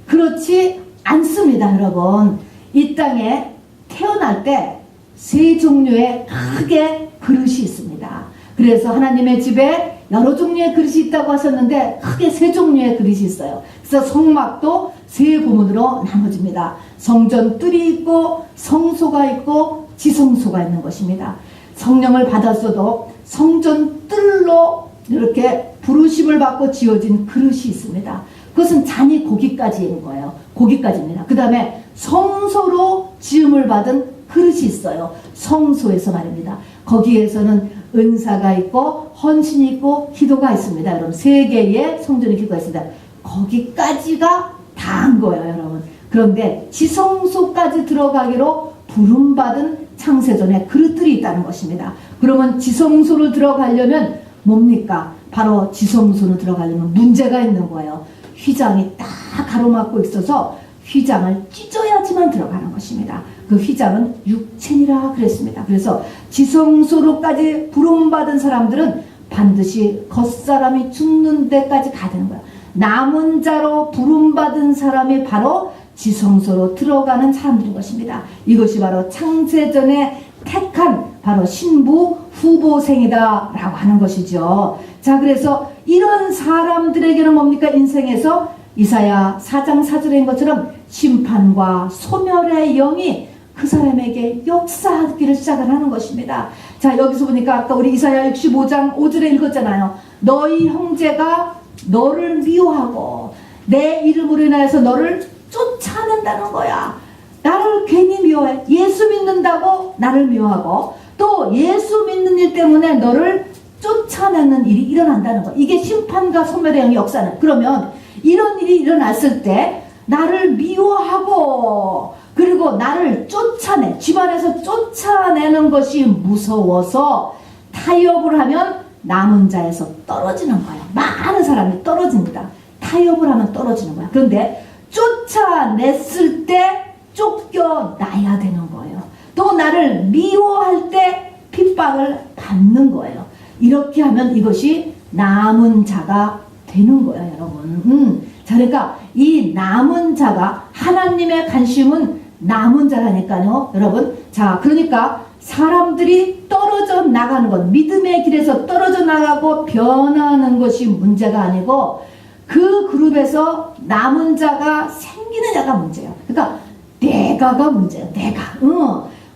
A: 그렇지 않습니다, 여러분. 이 땅에 태어날 때 세 종류의 크게 그릇이 있습니다. 그래서 하나님의 집에 여러 종류의 그릇이 있다고 하셨는데 크게 세 종류의 그릇이 있어요. 그래서 성막도 세 부문으로 나눠집니다. 성전 뜰이 있고 성소가 있고 지성소가 있는 것입니다. 성령을 받았어도 성전 뜰로 이렇게 부르심을 받고 지어진 그릇이 있습니다. 그것은 잔이 고기까지인 거예요. 고기까지입니다. 그 다음에 성소로 지음을 받은 그릇이 있어요. 성소에서 말입니다. 거기에서는 은사가 있고 헌신이 있고 기도가 있습니다. 여러분 세 개의 성전의 기도가 있습니다. 거기까지가 다 한 거예요, 여러분. 그런데 지성소까지 들어가기로 부름받은 창세전에 그릇들이 있다는 것입니다. 그러면 지성소를 들어가려면 뭡니까? 바로 지성소로 들어가려면 문제가 있는 거예요. 휘장이 딱 가로막고 있어서 휘장을 찢어야지만 들어가는 것입니다. 그 휘장은 육체니라 그랬습니다. 그래서 지성소로까지 부름받은 사람들은 반드시 겉사람이 죽는 데까지 가야 되는 거예요. 남은 자로 부름받은 사람이 바로 지성소로 들어가는 사람들인 것입니다. 이것이 바로 창세전에 택한 바로 신부 후보생이다 라고 하는 것이죠. 자, 그래서 이런 사람들에게는 뭡니까? 인생에서 이사야 4장 4절인 것처럼 심판과 소멸의 영이 그 사람에게 역사하기를 시작을 하는 것입니다. 자, 여기서 보니까 아까 우리 이사야 65장 5절에 읽었잖아요. 너희 형제가 너를 미워하고 내 이름으로 인하여서 너를 쫓아낸다는 거야. 나를 괜히 미워해. 예수 믿는다고 나를 미워하고 또 예수 믿는 일 때문에 너를 쫓아내는 일이 일어난다는 거. 이게 심판과 소멸의 영의 역사는. 그러면 이런 일이 일어났을 때 나를 미워하고 그리고 나를 쫓아내, 집안에서 쫓아내는 것이 무서워서 타협을 하면 남은 자에서 떨어지는 거예요. 많은 사람이 떨어집니다. 타협을 하면 떨어지는 거야. 그런데 쫓아냈을 때 쫓겨나야 되는 거예요. 또 나를 미워할 때 핍박을 받는 거예요. 이렇게 하면 이것이 남은 자가 되는 거예요, 여러분. 자, 그러니까 이 남은 자가 하나님의 관심은 남은 자라니까요, 여러분. 자, 그러니까 사람들이 떨어져 나가는 것, 믿음의 길에서 떨어져 나가고 변하는 것이 문제가 아니고 그 그룹에서 남은 자가 생기느냐가 문제예요. 그러니까 내가가 문제예요. 내가.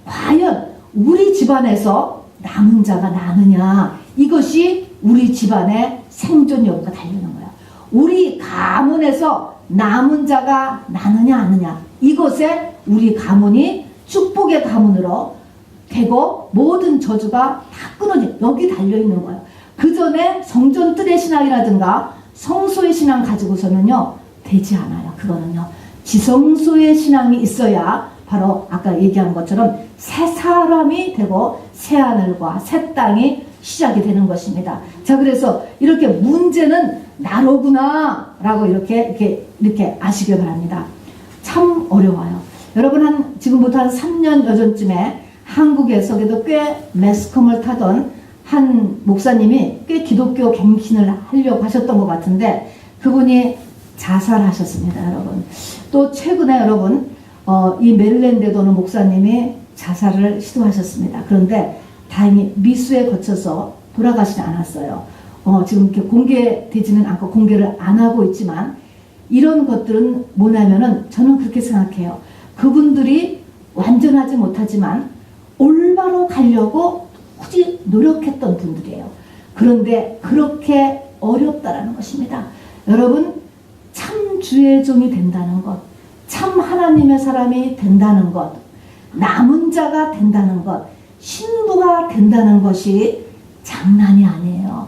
A: 과연 우리 집안에서 남은 자가 나느냐, 이것이 우리 집안의 생존 여부가 달리는 거예요. 우리 가문에서 남은 자가 나느냐 안 느냐, 이것에 우리 가문이 축복의 가문으로 되고 모든 저주가 다 끊어져 여기 달려있는 거예요. 그 전에 성전 뜰의 신앙이라든가 성소의 신앙 가지고서는요 되지 않아요. 그거는요 지성소의 신앙이 있어야 바로 아까 얘기한 것처럼 새 사람이 되고 새 하늘과 새 땅이 시작이 되는 것입니다. 자, 그래서 이렇게 문제는 나로구나 라고 이렇게 아시길 바랍니다. 참 어려워요. 여러분 지금부터 한 3년 여전쯤에 한국에서도 꽤 매스컴을 타던 한 목사님이 꽤 기독교 갱신을 하려고 하셨던 것 같은데 그분이 자살하셨습니다, 여러분. 또 최근에 여러분 이 메릴랜드에 도는 목사님이 자살을 시도하셨습니다. 그런데 다행히 미수에 거쳐서 돌아가시지 않았어요. 지금 이렇게 공개되지는 않고 공개를 안 하고 있지만 이런 것들은 뭐냐면은 저는 그렇게 생각해요. 그분들이 완전하지 못하지만 올바로 가려고 굳이 노력했던 분들이에요. 그런데 그렇게 어렵다라는 것입니다. 여러분 참 주의 종이 된다는 것, 참 하나님의 사람이 된다는 것, 남은 자가 된다는 것, 신부가 된다는 것이 장난이 아니에요.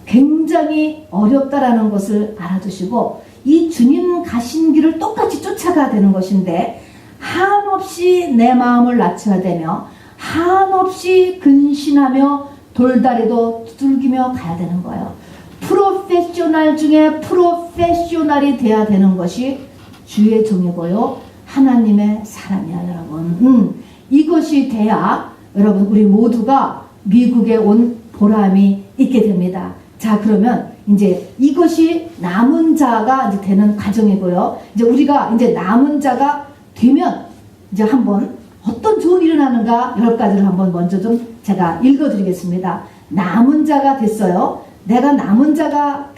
A: 굉장히 어렵다라는 것을 알아두시고 이 주님 가신 길을 똑같이 쫓아가야 되는 것인데 한없이 내 마음을 낮춰야 되며 한없이 근신하며 돌다리도 두들기며 가야 되는 거예요. 프로페셔널 중에 프로페셔널이 돼야 되는 것이 주의 종이고요. 하나님의 사람이야 여러분. 이것이 돼야 여러분 우리 모두가 미국에 온 보람이 있게 됩니다. 자 그러면 이제 이것이 남은 자가 이제 되는 과정이고요. 이제 우리가 이제 남은 자가 되면 이제 한번 어떤 좋은 일이 일어나는가 10가지를 한번 먼저 좀 제가 읽어드리겠습니다. 남은 자가 됐어요. 내가 남은 자가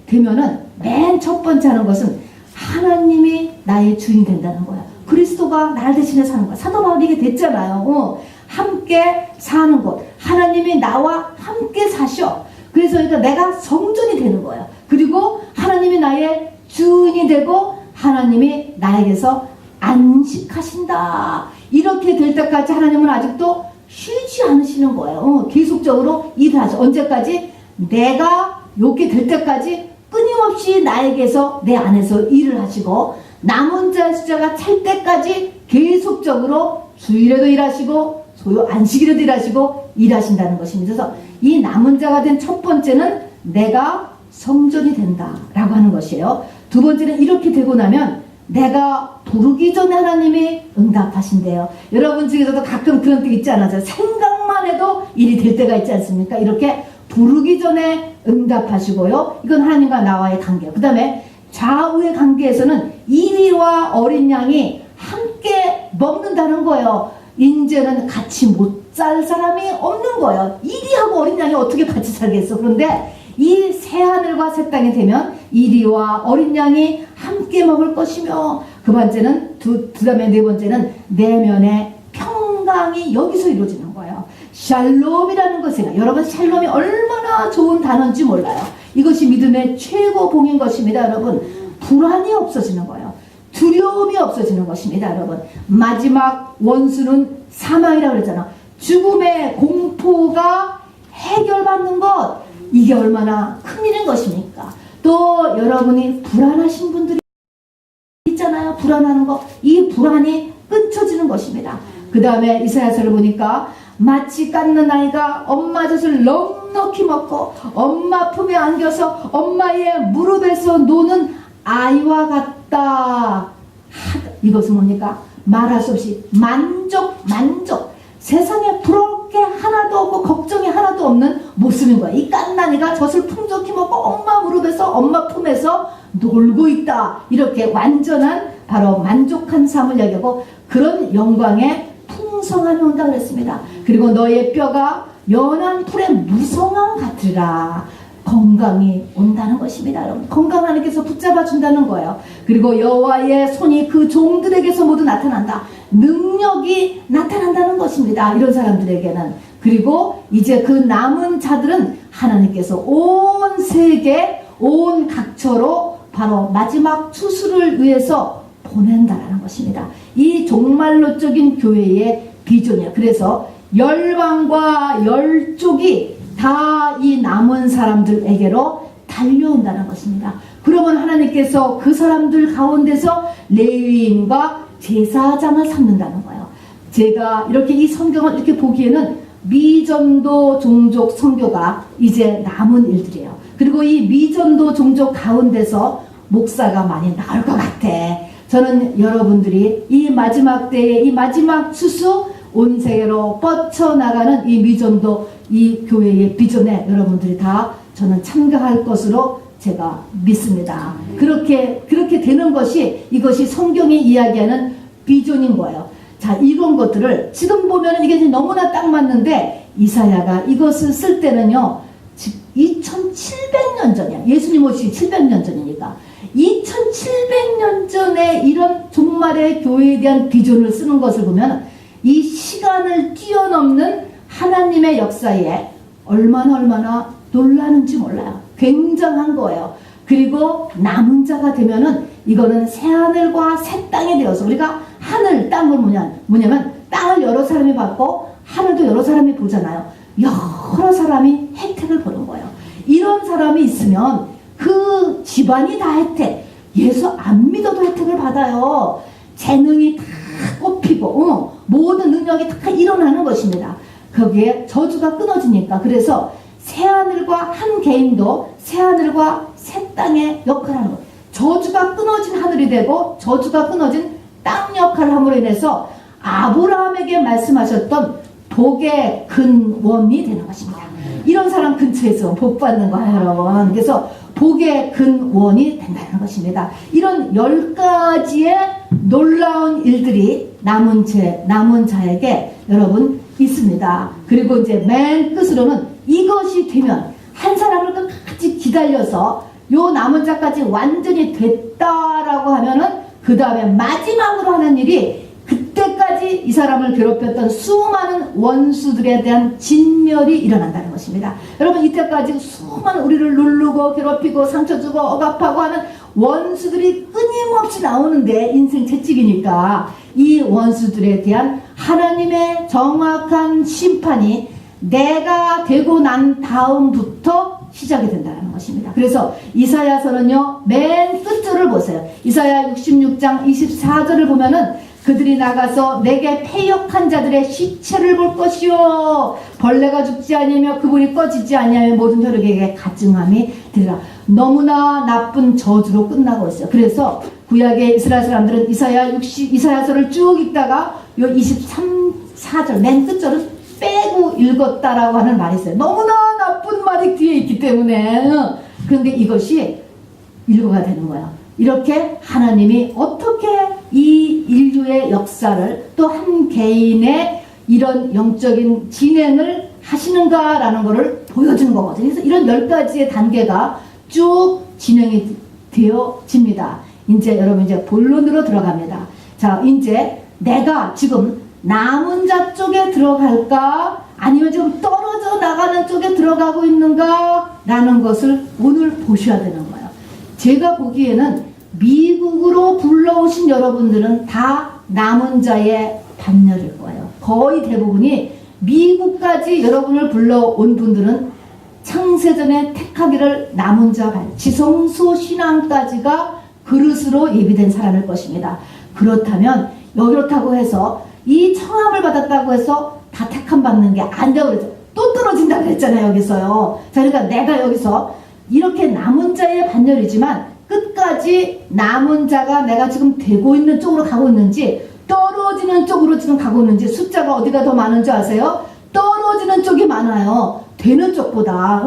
A: 되면은 맨 첫 번째 하는 것은 하나님이 나의 주인이 된다는 거야. 그리스도가 나를 대신해 사는 거야. 사도 바울이 이게 됐잖아요. 함께 사는 것. 하나님이 나와 함께 사셔. 그래서 그러니까 내가 성전이 되는 거야. 그리고 하나님이 나의 주인이 되고 하나님이 나에게서 안식하신다. 이렇게 될 때까지 하나님은 아직도 쉬지 않으시는 거예요. 계속적으로 일을 하죠. 언제까지? 내가 이렇게 될 때까지 끊임없이 나에게서 내 안에서 일을 하시고 남은 자의 숫자가 찰 때까지 계속적으로 주일에도 일하시고 안식일에도 일하시고 일하신다는 것입니다. 그래서 이 남은 자가 된 첫 번째는 내가 성전이 된다라고 하는 것이에요. 두 번째는 이렇게 되고 나면 내가 부르기 전에 하나님이 응답하신대요. 여러분 중에서도 가끔 그런 때 있지 않아요? 생각만 해도 일이 될 때가 있지 않습니까? 이렇게 부르기 전에 응답하시고요. 이건 하나님과 나와의 관계. 그 다음에 좌우의 관계에서는 이리와 어린 양이 함께 먹는다는 거예요. 이제는 같이 못 살 사람이 없는 거예요. 이리하고 어린 양이 어떻게 같이 살겠어. 그런데 이 새하늘과 새 땅이 되면 이리와 어린 양이 함께 먹을 것이며 그 번째는 두 다음에 네 번째는 내면의 평강이 여기서 이루어지는 거예요. 샬롬이라는 것은 여러분 샬롬이 얼마나 좋은 단어인지 몰라요. 이것이 믿음의 최고봉인 것입니다. 여러분 불안이 없어지는 거예요. 두려움이 없어지는 것입니다. 여러분 마지막 원수는 사망이라고 그랬잖아. 죽음의 공포가 해결받는 것 이게 얼마나 큰일인 것입니까? 또 여러분이 불안하신 분들이 있잖아요. 불안하는 거. 이 불안이 끊쳐지는 것입니다. 그 다음에 이사야서를 보니까 마치 깎는 아이가 엄마 젖을 넉넉히 먹고 엄마 품에 안겨서 엄마의 무릎에서 노는 아이와 같다. 이것은 뭡니까? 말할 수 없이 만족. 세상에 부러울 게 하나도 없고 걱정이 하나도 없는 모습인 거야. 이 깐난이가 젖을 풍족히 먹고 엄마 무릎에서 엄마 품에서 놀고 있다. 이렇게 완전한 바로 만족한 삶을 얘기하고 그런 영광의 풍성함이 온다 그랬습니다. 그리고 너의 뼈가 연한 풀의 무성함 같으리라. 건강이 온다는 것입니다. 여러분 건강 하나님께서 붙잡아 준다는 거예요. 그리고 여호와의 손이 그 종들에게서 모두 나타난다. 능력이 나타난다는 것입니다. 이런 사람들에게는. 그리고 이제 그 남은 자들은 하나님께서 온 세계 온 각처로 바로 마지막 추수를 위해서 보낸다라는 것입니다. 이 종말론적인 교회의 비전이에요. 그래서 열방과 열족이 다 이 남은 사람들에게로 달려온다는 것입니다. 그러면 하나님께서 그 사람들 가운데서 레위인과 제사장을 삼는다는 거예요. 제가 이렇게 이 성경을 이렇게 보기에는 미전도 종족 선교가 이제 남은 일들이에요. 그리고 이 미전도 종족 가운데서 목사가 많이 나올 것 같아. 저는 여러분들이 이 마지막 때에 이 마지막 추수 온 세계로 뻗쳐나가는 이 미전도 이 교회의 비전에 여러분들이 다 저는 참가할 것으로 제가 믿습니다. 그렇게 되는 것이 이것이 성경이 이야기하는 비전인 거예요. 자, 이런 것들을 지금 보면 이게 너무나 딱 맞는데 이사야가 이것을 쓸 때는요 2700년 전이야. 예수님 오시기 700년 전이니까 2700년 전에 이런 종말의 교회에 대한 비전을 쓰는 것을 보면 이 시간을 뛰어넘는 하나님의 역사에 얼마나 놀라는지 몰라요. 굉장한 거예요. 그리고 남은 자가 되면은 이거는 새하늘과 새 땅이 되어서 우리가 하늘 땅을 뭐냐면 땅을 여러 사람이 받고 하늘도 여러 사람이 보잖아요. 여러 사람이 혜택을 보는 거예요. 이런 사람이 있으면 그 집안이 다 혜택, 예수 안 믿어도 혜택을 받아요. 재능이 다 꼽히고 모든 능력이 다 일어나는 것입니다. 거기에 저주가 끊어지니까. 그래서 새하늘과 한 개인도 새하늘과 새 땅의 역할을 하는 거예요. 저주가 끊어진 하늘이 되고 저주가 끊어진 땅 역할을 함으로 인해서 아브라함에게 말씀하셨던 복의 근원이 되는 것입니다. 이런 사람 근처에서 복 받는 거예요, 여러분. 그래서 복의 근원이 된다는 것입니다. 이런 10가지의 놀라운 일들이 남은 자에게 여러분 있습니다. 그리고 이제 맨 끝으로는 이것이 되면 한 사람을 끝까지 기다려서 요 남은 자까지 완전히 됐다라고 하면은 그 다음에 마지막으로 하는 일이 그때까지 이 사람을 괴롭혔던 수많은 원수들에 대한 진멸이 일어난다는 것입니다. 여러분, 이때까지 수많은 우리를 누르고 괴롭히고 상처 주고 억압하고 하는 원수들이 끊임없이 나오는데, 인생 채찍이니까 이 원수들에 대한 하나님의 정확한 심판이 내가 되고 난 다음부터 시작이 된다는 것입니다. 그래서 이사야서는요, 맨 끝줄을 보세요. 이사야 66장 24절을 보면은 그들이 나가서 내게 패역한 자들의 시체를 볼 것이요, 벌레가 죽지 아니하며 그불이 꺼지지 아니하며 모든 혈육에게 가증함이 되리라. 너무나 나쁜 저주로 끝나고 있어요. 그래서 구약의 이스라엘 사람들은 이사야서를 쭉 읽다가 요 24절 맨 끝절을 빼고 읽었다라고 하는 말이 있어요. 너무나 나쁜 말이 뒤에 있기 때문에. 그런데 이것이 일부가 되는 거예요. 이렇게 하나님이 어떻게 이 인류의 역사를 또 한 개인의 이런 영적인 진행을 하시는가라는 것을 보여주는 거거든요. 그래서 이런 10가지의 단계가 쭉 진행이 되어집니다. 이제 여러분 이제 본론으로 들어갑니다. 자, 이제 내가 지금 남은 자 쪽에 들어갈까? 아니면 지금 떨어져 나가는 쪽에 들어가고 있는가? 라는 것을 오늘 보셔야 되는 거예요. 제가 보기에는 미국으로 불러오신 여러분들은 다 남은 자의 반열일 거예요. 거의 대부분이 미국까지 여러분을 불러온 분들은 창세전에 택하기를 남은 자 반, 지성소 신앙까지가 그릇으로 예비된 사람일 것입니다. 그렇다면 그렇다고 해서 이 청함을 받았다고 해서 다 택함 받는 게 아니라고 그랬죠. 또 떨어진다고 그랬잖아요, 여기서요. 자, 그러니까 내가 여기서 이렇게 남은 자의 반열이지만 끝까지 남은 자가 내가 지금 되고 있는 쪽으로 가고 있는지 떨어지는 쪽으로 지금 가고 있는지, 숫자가 어디가 더 많은 줄 아세요? 떨어지는 쪽이 많아요. 되는 쪽보다.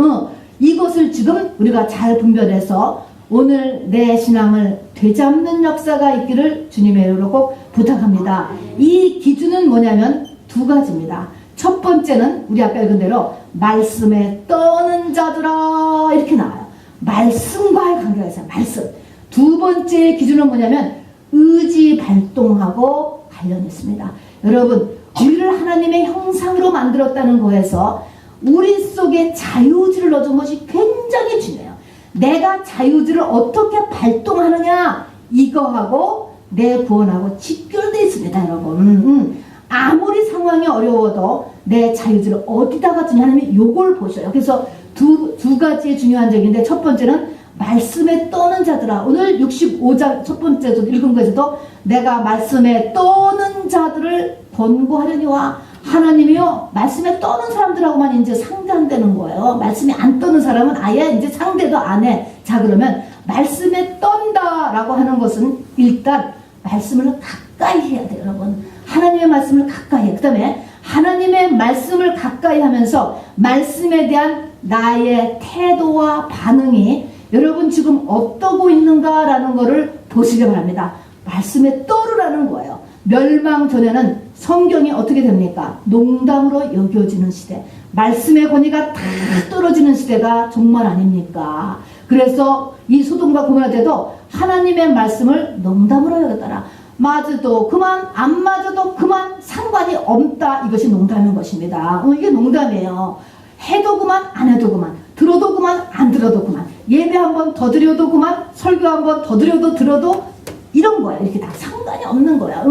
A: 이것을 지금 우리가 잘 분별해서 오늘 내 신앙을 되잡는 역사가 있기를 주님의 이름으로 꼭 부탁합니다. 이 기준은 뭐냐면 2가지입니다. 첫 번째는 우리 아까 읽은 대로 말씀에 떠는 자들아, 이렇게 나와요. 말씀과의 관계가 있어요. 말씀. 2번째 기준은 뭐냐면 의지 발동하고 관련이 있습니다. 여러분, 우리를 하나님의 형상으로 만들었다는 거에서 우리 속에 자유의지를 넣어준 것이 굉장히 중요해요. 내가 자유의지를 어떻게 발동하느냐, 이거하고 내 구원하고 직결되어 있습니다, 여러분. 아무리 상황이 어려워도 내 자유의지를 어디다가 두냐면 요걸 보셔요. 그래서 두 가지의 중요한 점인데, 첫 번째는 말씀에 떠는 자들아. 오늘 65장 첫 번째도 읽은 거에서도 내가 말씀에 떠는 자들을 권고하려니와, 하나님이요 말씀에 떠는 사람들하고만 이제 상대한다는 거예요. 말씀이 안 떠는 사람은 아예 이제 상대도 안 해. 자, 그러면 말씀에 떤다라고 하는 것은 일단 말씀을 가까이 해야 돼요, 여러분. 하나님의 말씀을 가까이 해. 그 다음에 하나님의 말씀을 가까이 하면서 말씀에 대한 나의 태도와 반응이 여러분 지금 어떠고 있는가라는 것을 보시기 바랍니다. 말씀에 떠르라는 거예요. 멸망 전에는 성경이 어떻게 됩니까? 농담으로 여겨지는 시대, 말씀의 권위가 다 떨어지는 시대가 정말 아닙니까? 그래서 이 소돔과 고모라 때도 하나님의 말씀을 농담으로 여겼더라. 맞아도 그만, 안 맞아도 그만, 상관이 없다. 이것이 농담인 것입니다. 이게 농담이에요. 해도 그만, 안 해도 그만, 들어도 그만, 안 들어도 그만, 예배 한 번 더 드려도 그만, 설교 한 번 더 드려도 들어도 이런 거야. 이렇게 다 상관이 없는 거야.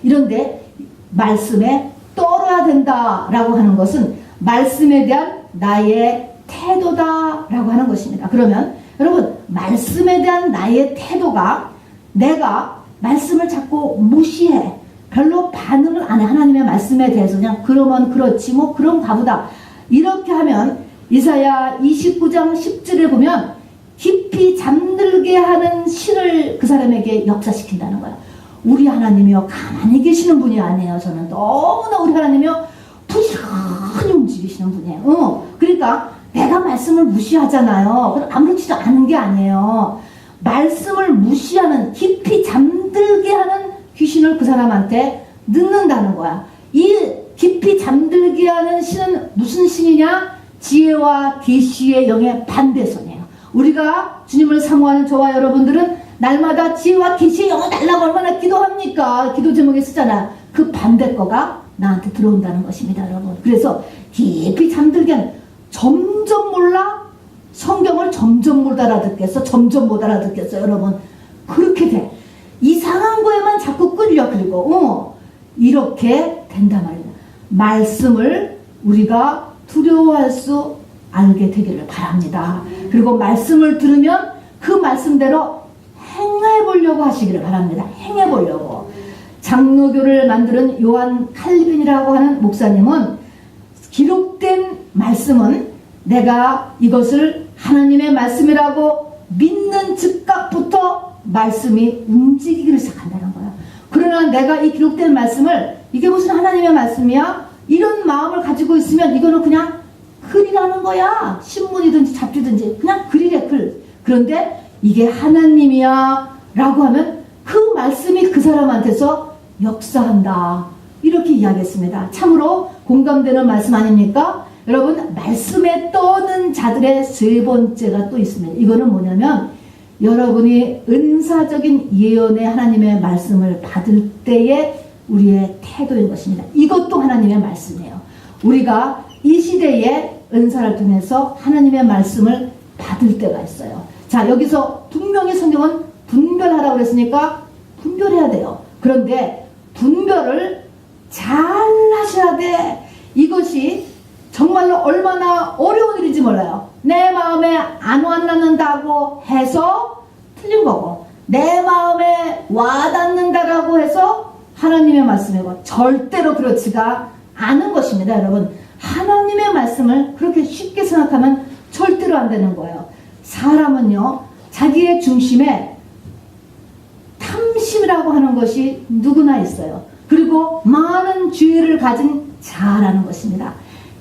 A: 이런데 말씀에 떨어야 된다라고 하는 것은 말씀에 대한 나의 태도다라고 하는 것입니다. 그러면 여러분, 말씀에 대한 나의 태도가 내가 말씀을 자꾸 무시해, 별로 반응을 안 해, 하나님의 말씀에 대해서 그냥 그러면 그렇지 뭐 그런가 보다 이렇게 하면 이사야 29장 10절에 보면 깊이 잠들게 하는 신을 그 사람에게 역사시킨다는 거야. 우리 하나님이요 가만히 계시는 분이 아니에요. 저는 너무나 우리 하나님이요 부지런히 움직이시는 분이에요. 그러니까 내가 말씀을 무시하잖아요. 아무렇지도 않은 게 아니에요. 말씀을 무시하는, 깊이 잠들게 하는 귀신을 그 사람한테 넣는다는 거야. 이 깊이 잠들게 하는 신은 무슨 신이냐? 지혜와 계시의 영의 반대선이에요. 우리가 주님을 사모하는 저와 여러분들은 날마다 지혜와 계시의 영을 달라고 얼마나 기도합니까? 기도 제목에 쓰잖아. 그 반대 거가 나한테 들어온다는 것입니다, 여러분. 그래서 깊이 잠들게 하는, 점점 몰라? 성경을 점점 못 알아듣겠어? 점점 못 알아듣겠어, 여러분? 그렇게 돼. 이상한 거에만 자꾸 끌려. 그리고 이렇게 된단 말이야. 말씀을 우리가 두려워할 수 알게 되기를 바랍니다. 그리고 말씀을 들으면 그 말씀대로 행해보려고 하시기를 바랍니다. 행해보려고. 장로교를 만드는 요한 칼빈이라고 하는 목사님은 기록된 말씀은 내가 이것을 하나님의 말씀이라고 믿는 즉각부터 말씀이 움직이기를 시작한다는 거야. 그러나 내가 이 기록된 말씀을 이게 무슨 하나님의 말씀이야? 이런 마음을 가지고 있으면 이거는 그냥 글이라는 거야. 신문이든지 잡지든지 그냥 글이래, 글. 그런데 이게 하나님이야 라고 하면 그 말씀이 그 사람한테서 역사한다. 이렇게 이야기했습니다. 참으로 공감되는 말씀 아닙니까? 여러분, 말씀에 떠는 자들의 세 번째가 또 있습니다. 이거는 뭐냐면 여러분이 은사적인 예언의 하나님의 말씀을 받을 때의 우리의 태도인 것입니다. 이것도 하나님의 말씀이에요. 우리가 이 시대에 은사를 통해서 하나님의 말씀을 받을 때가 있어요. 자, 여기서 분명히 성경은 분별하라고 그랬으니까 분별해야 돼요. 그런데 분별을 잘 하셔야 돼. 이것이 정말로 얼마나 어려운 일인지 몰라요. 내 마음에 안 와닿는다고 해서 틀린 거고, 내 마음에 와닿는다라고 해서 하나님의 말씀이고, 절대로 그렇지가 않은 것입니다. 여러분, 하나님의 말씀을 그렇게 쉽게 생각하면 절대로 안 되는 거예요. 사람은요, 자기의 중심에 탐심이라고 하는 것이 누구나 있어요. 그리고 많은 죄를 가진 자아라는 것입니다.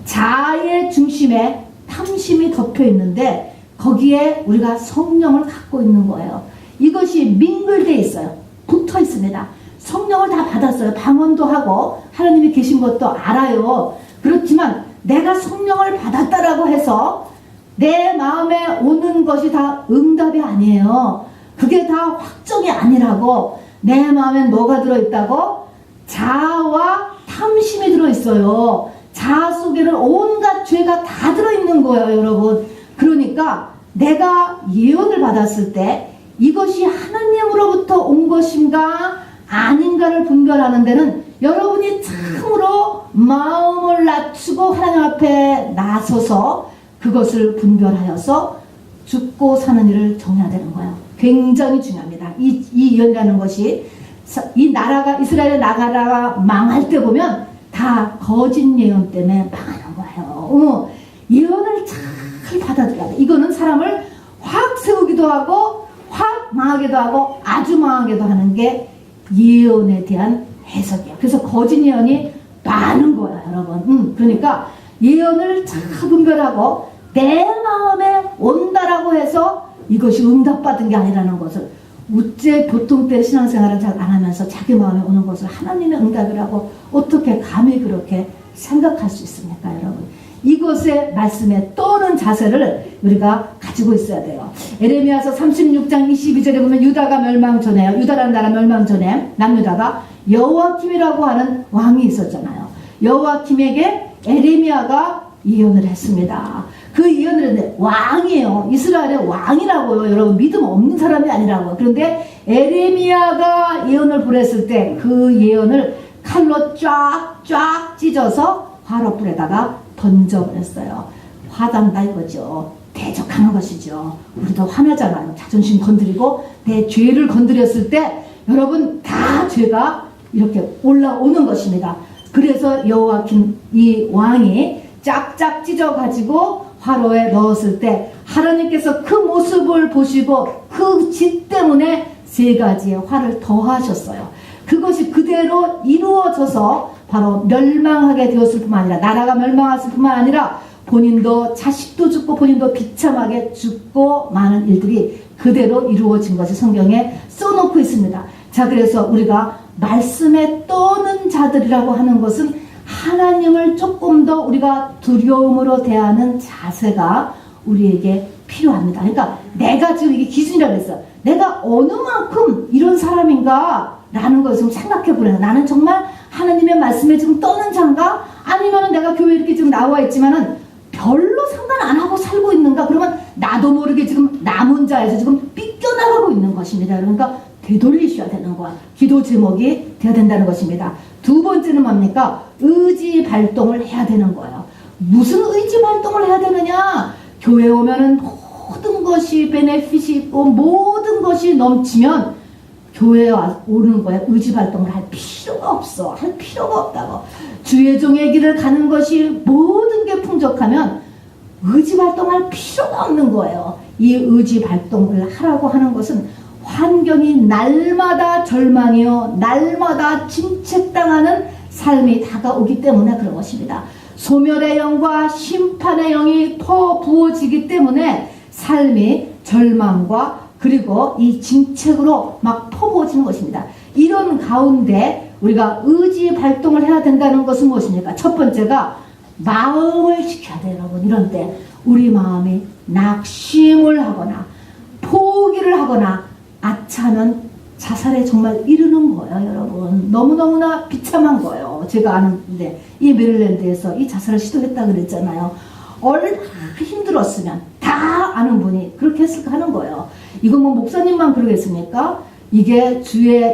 A: 자아의 중심에 탐심이 덮여 있는데 거기에 우리가 성령을 갖고 있는 거예요. 이것이 민글되어 있어요. 붙어 있습니다. 성령을 다 받았어요. 방언도 하고 하나님이 계신 것도 알아요. 그렇지만 내가 성령을 받았다라고 해서 내 마음에 오는 것이 다 응답이 아니에요. 그게 다 확정이 아니라고. 내 마음엔 뭐가 들어있다고? 자아와 탐심이 들어있어요. 자아 속에는 온갖 죄가 다 들어있는 거예요, 여러분. 그러니까 내가 예언을 받았을 때 이것이 하나님으로부터 온 것인가 아닌가를 분별하는 데는 여러분이 참으로 마음을 낮추고 하나님 앞에 나서서 그것을 분별하여서 죽고 사는 일을 정해야 되는 거예요. 굉장히 중요합니다. 이 예언이라는 것이, 이 나라가, 이스라엘의 나라가 망할 때 보면 다 거짓 예언 때문에 망하는 거예요. 예언을 잘 받아들여야 돼. 이거는 사람을 확 세우기도 하고 확 망하기도 하고 아주 망하기도 하는 게 예언에 대한 해석이에요. 그래서 거짓 예언이 많은 거야, 여러분. 그러니까 예언을 잘 분별하고 내 마음에 온다라고 해서 이것이 응답받은 게 아니라는 것을, 우째 보통 때 신앙생활을 잘 안 하면서 자기 마음에 오는 것을 하나님의 응답이라고 어떻게 감히 그렇게 생각할 수 있습니까, 여러분? 이것의 말씀에 떠오른 자세를 우리가 가지고 있어야 돼요. 에레미야서 36장 22절에 보면 유다가 멸망 전에, 유다라는 나라 멸망 전에 남유다가 여호와킴이라고 하는 왕이 있었잖아요. 여호와킴에게 에레미야가 예언을 했습니다. 그 예언을 했는데 왕이에요. 이스라엘의 왕이라고요. 여러분, 믿음 없는 사람이 아니라고요. 그런데 에레미야가 예언을 보냈을 때 그 예언을 칼로 쫙쫙 찢어서 화롯불에다가 던져버렸어요. 화단다 이거죠. 대적하는 것이죠. 우리도 화나잖아요. 자존심 건드리고 내 죄를 건드렸을 때 여러분 다 죄가 이렇게 올라오는 것입니다. 그래서 여호와kim 이 왕이 짝짝 찢어가지고 화로에 넣었을 때 하나님께서 그 모습을 보시고 그 짓 때문에 3가지의 화를 더하셨어요. 그것이 그대로 이루어져서 바로 멸망하게 되었을 뿐만 아니라 나라가 멸망했을 뿐만 아니라 본인도 자식도 죽고 본인도 비참하게 죽고 많은 일들이 그대로 이루어진 것이 성경에 써놓고 있습니다. 자, 그래서 우리가 말씀에 떠는 자들이라고 하는 것은 하나님을 조금 더 우리가 두려움으로 대하는 자세가 우리에게 필요합니다. 그러니까 내가 지금 이게 기준이라고 했어요. 내가 어느 만큼 이런 사람인가 라는 것을 좀 생각해 보래요. 나는 정말 하나님의 말씀에 지금 떠는 자인가? 아니면 내가 교회 이렇게 지금 나와 있지만은 별로 상관 안 하고 살고 있는가? 그러면 나도 모르게 지금 남은 자에서 지금 삐껴나가고 있는 것입니다. 그러니까 되돌리셔야 되는 거야. 기도 제목이 되어야 된다는 것입니다. 2번째는 뭡니까? 의지 발동을 해야 되는 거예요. 무슨 의지 발동을 해야 되느냐? 교회 오면은 모든 것이 베네핏이 있고 모든 것이 넘치면 교회에 오는 거에 의지 발동을 할 필요가 없어. 할 필요가 없다고. 주의 종의 길을 가는 것이 모든 게 풍족하면 의지 발동할 필요가 없는 거예요. 이 의지 발동을 하라고 하는 것은 환경이 날마다 절망이요 날마다 침체당하는 삶이 다가오기 때문에 그런 것입니다. 소멸의 영과 심판의 영이 퍼부어지기 때문에 삶이 절망과 그리고 이 침체로 막 퍼부어지는 것입니다. 이런 가운데 우리가 의지 발동을 해야 된다는 것은 무엇입니까? 첫 번째가 마음을 지켜야 돼요. 여러분, 이런 때 우리 마음이 낙심을 하거나 포기를 하거나 아차하면 자살에 정말 이르는 거예요. 여러분, 너무너무나 비참한 거예요. 제가 아는데 이 메릴랜드에서 이 자살을 시도했다 그랬잖아요. 얼마나 힘들었으면 다 아는 분이 그렇게 했을까 하는 거예요. 이거 뭐 목사님만 그러겠습니까? 이게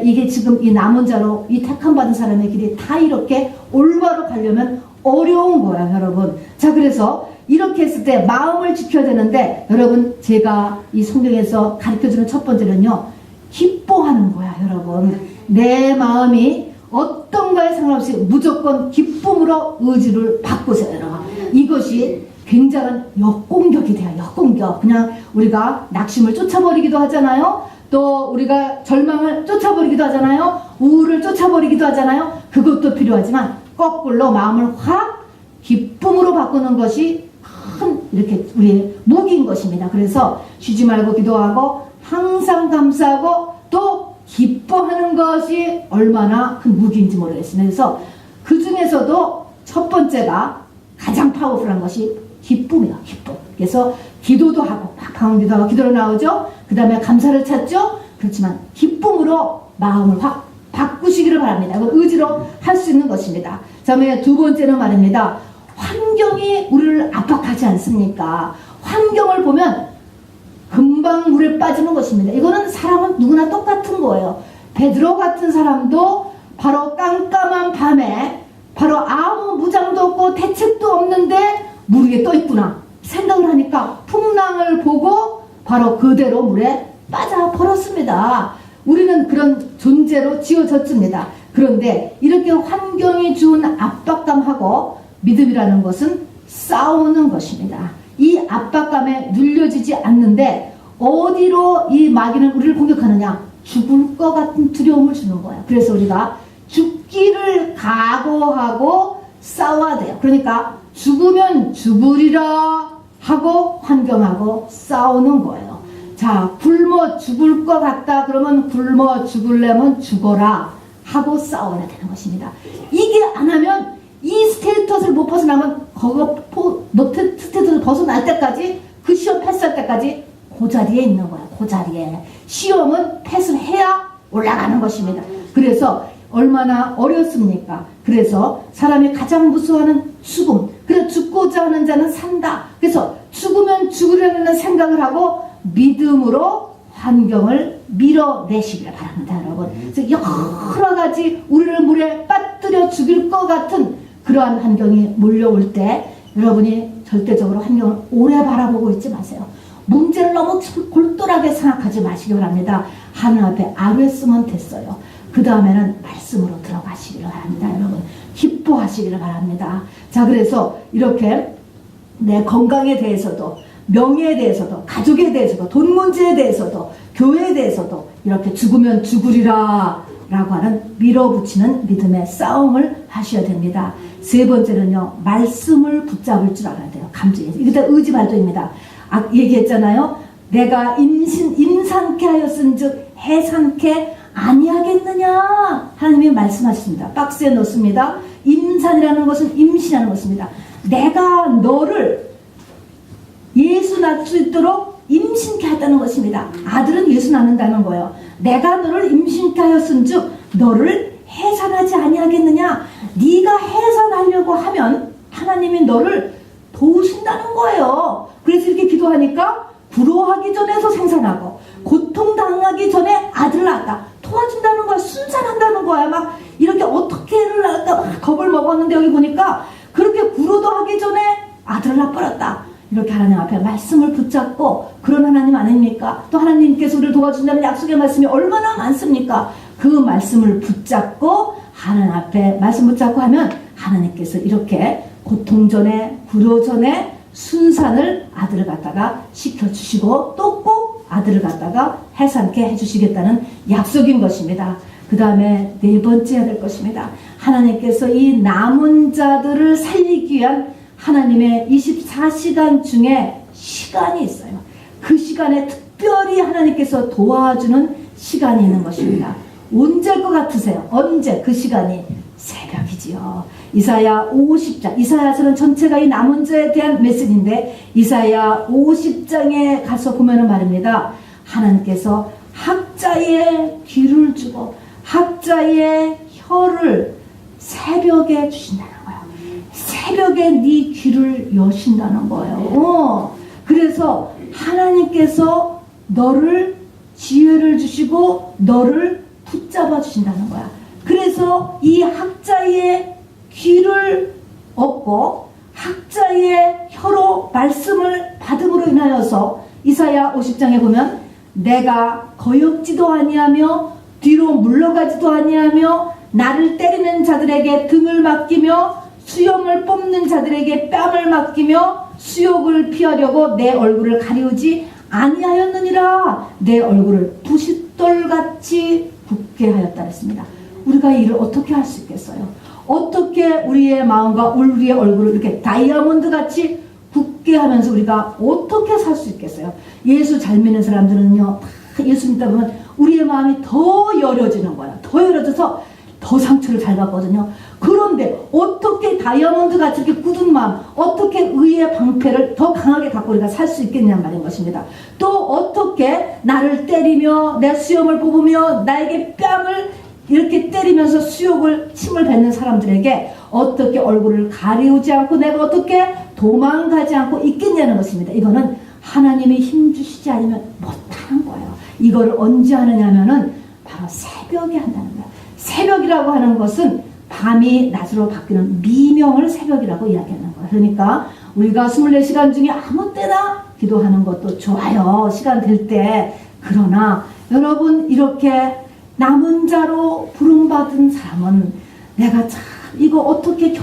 A: 이게 지금 이 남은 자로 이 택함 받은 사람의 길이 다 이렇게 올바로 가려면 어려운 거야, 여러분. 자, 그래서 이렇게 했을 때 마음을 지켜야 되는데, 여러분, 제가 이 성경에서 가르쳐주는 첫 번째는요, 기뻐하는 거야, 여러분. 내 마음이 어떤 거에 상관없이 무조건 기쁨으로 의지를 바꾸세요, 여러분. 이것이 굉장한 역공격이 돼요, 역공격. 그냥 우리가 낙심을 쫓아버리기도 하잖아요. 또 우리가 절망을 쫓아버리기도 하잖아요. 우울을 쫓아버리기도 하잖아요. 그것도 필요하지만 거꾸로 마음을 확 기쁨으로 바꾸는 것이 큰 이렇게 우리의 무기인 것입니다. 그래서 쉬지 말고 기도하고 항상 감사하고 또 기뻐하는 것이 얼마나 큰 무기인지 모르겠습니다. 그래서 그 중에서도 첫 번째가 가장 파워풀한 것이 기쁨이에요. 기쁨. 그래서 기도도 하고 강한 기도하고 기도로 나오죠. 그 다음에 감사를 찾죠. 그렇지만 기쁨으로 마음을 확 바꾸시기를 바랍니다. 의지로 할 수 있는 것입니다. 자, 두 번째는 말입니다. 환경이 우리를 압박하지 않습니까? 환경을 보면 금방 물에 빠지는 것입니다. 이거는 사람은 누구나 똑같은 거예요. 베드로 같은 사람도 바로 깜깜한 밤에 바로 아무 무장도 없고 대책도 없는데 물 위에 떠 있구나 생각을 하니까 풍랑을 보고 바로 그대로 물에 빠져버렸습니다. 우리는 그런 존재로 지어졌습니다. 그런데 이렇게 환경이 준 압박감하고 믿음이라는 것은 싸우는 것입니다. 이 압박감에 눌려지지 않는데 어디로 이 마귀는 우리를 공격하느냐? 죽을 것 같은 두려움을 주는 거예요. 그래서 우리가 죽기를 각오하고 싸워야 돼요. 그러니까 죽으면 죽으리라 하고 환경하고 싸우는 거예요. 자, 굶어 죽을 것 같다 그러면 굶어 죽을려면 죽어라 하고 싸워야 되는 것입니다. 이게 안 하면 이 스테이터스를 못 벗어나면 스테이터스를 벗어날 때까지 그 시험 패스할 때까지 그 자리에 있는 거야. 그 자리에. 시험은 패스를 해야 올라가는 것입니다. 그래서 얼마나 어렵습니까? 그래서 사람이 가장 무서워하는 죽음. 그래서 죽고자 하는 자는 산다. 그래서 죽으면 죽으려는 생각을 하고 믿음으로 환경을 밀어내시길 바랍니다, 여러분. 그래서 여러 가지 우리를 물에 빠뜨려 쓰러뜨려 죽일 것 같은 그러한 환경이 몰려올 때 여러분이 절대적으로 환경을 오래 바라보고 있지 마세요. 문제를 너무 골똘하게 생각하지 마시기 바랍니다. 하늘 앞에 아뢰으면 됐어요. 그 다음에는 말씀으로 들어가시기를 바랍니다. 여러분 기뻐하시기를 바랍니다. 자, 그래서 이렇게 내 건강에 대해서도, 명예에 대해서도, 가족에 대해서도, 돈 문제에 대해서도, 교회에 대해서도 이렇게 죽으면 죽으리라 라고 하는 밀어붙이는 믿음의 싸움을 하셔야 됩니다. 세 번째는요, 말씀을 붙잡을 줄 알아야 돼요. 감정에서. 이게 다 의지발도입니다. 얘기했잖아요. 내가 임산케 하였은즉 해산케 아니하겠느냐. 하나님이 말씀하셨습니다. 박스에 넣습니다. 임산이라는 것은 임신하는 것입니다. 내가 너를 예수 낳을 수 있도록 임신케 했다는 것입니다. 아들은 예수 낳는다는 거예요. 내가 너를 임신케 하였은즉 너를 해산하지 아니하겠느냐. 네가 해산하려고 하면 하나님이 너를 도우신다는 거예요. 그래서 이렇게 기도하니까 불어하기 전에서 생산하고 고통당하기 전에 아들을 낳았다. 도와준다는 거야. 순산한다는 거야. 막 이렇게 어떻게 애를 낳을까 막 겁을 먹었는데 여기 보니까 그렇게 불어도 하기 전에 아들을 낳아버렸다. 이렇게 하나님 앞에 말씀을 붙잡고, 그런 하나님 아닙니까? 또 하나님께서 우리를 도와준다는 약속의 말씀이 얼마나 많습니까? 그 말씀을 붙잡고 하나님 앞에 말씀 붙잡고 하면 하나님께서 이렇게 고통 전에 불어 전에 순산을 아들을 갖다가 시켜주시고 또 꼭 아들을 갖다가 해산케 해주시겠다는 약속인 것입니다. 그 다음에 네 번째 해야 될 것입니다. 하나님께서 이 남은 자들을 살리기 위한 하나님의 24시간 중에 시간이 있어요. 그 시간에 특별히 하나님께서 도와주는 시간이 있는 것입니다. 언제일 것 같으세요? 언제? 그 시간이 새벽이지요. 이사야 50장, 이사야서는 전체가 이 남은 자에 대한 메시지인데 이사야 50장에 가서 보면은 말입니다. 하나님께서 학자의 귀를 주고 학자의 혀를 새벽에 주신다는 거예요. 새벽에 네 귀를 여신다는 거예요. 그래서 하나님께서 너를 지혜를 주시고 너를 붙잡아 주신다는 거야. 그래서 이 학자의 귀를 얻고 학자의 혀로 말씀을 받음으로 인하여서 이사야 50장에 보면 내가 거역지도 아니하며 뒤로 물러가지도 아니하며 나를 때리는 자들에게 등을 맡기며 수염을 뽑는 자들에게 뺨을 맡기며 수욕을 피하려고 내 얼굴을 가리우지 아니하였느니라. 내 얼굴을 부싯돌같이 붓게 하였다 했습니다. 우리가 이 일을 어떻게 할 수 있겠어요? 어떻게 우리의 마음과 우리의 얼굴을 이렇게 다이아몬드 같이 굳게 하면서 우리가 어떻게 살 수 있겠어요? 예수 잘 믿는 사람들은요, 예수 믿다 보면 우리의 마음이 더 여려지는 거야. 더 여려져서 더 상처를 잘 받거든요. 그런데 어떻게 다이아몬드 같이 이렇게 굳은 마음, 어떻게 의의 방패를 더 강하게 갖고 우리가 살 수 있겠냐는 말인 것입니다. 또 어떻게 나를 때리며 내 수염을 뽑으며 나에게 뺨을 이렇게 때리면서 수욕을 침을 뱉는 사람들에게 어떻게 얼굴을 가리우지 않고 내가 어떻게 도망가지 않고 있겠냐는 것입니다. 이거는 하나님이 힘주시지 않으면 못하는 거예요. 이걸 언제 하느냐면은 바로 새벽에 한다는 거예요. 새벽이라고 하는 것은 밤이 낮으로 바뀌는 미명을 새벽이라고 이야기하는 거예요. 그러니까 우리가 24시간 중에 아무 때나 기도하는 것도 좋아요. 시간 될 때. 그러나 여러분 이렇게 남은 자로 부름받은 사람은 내가 참 이거 어떻게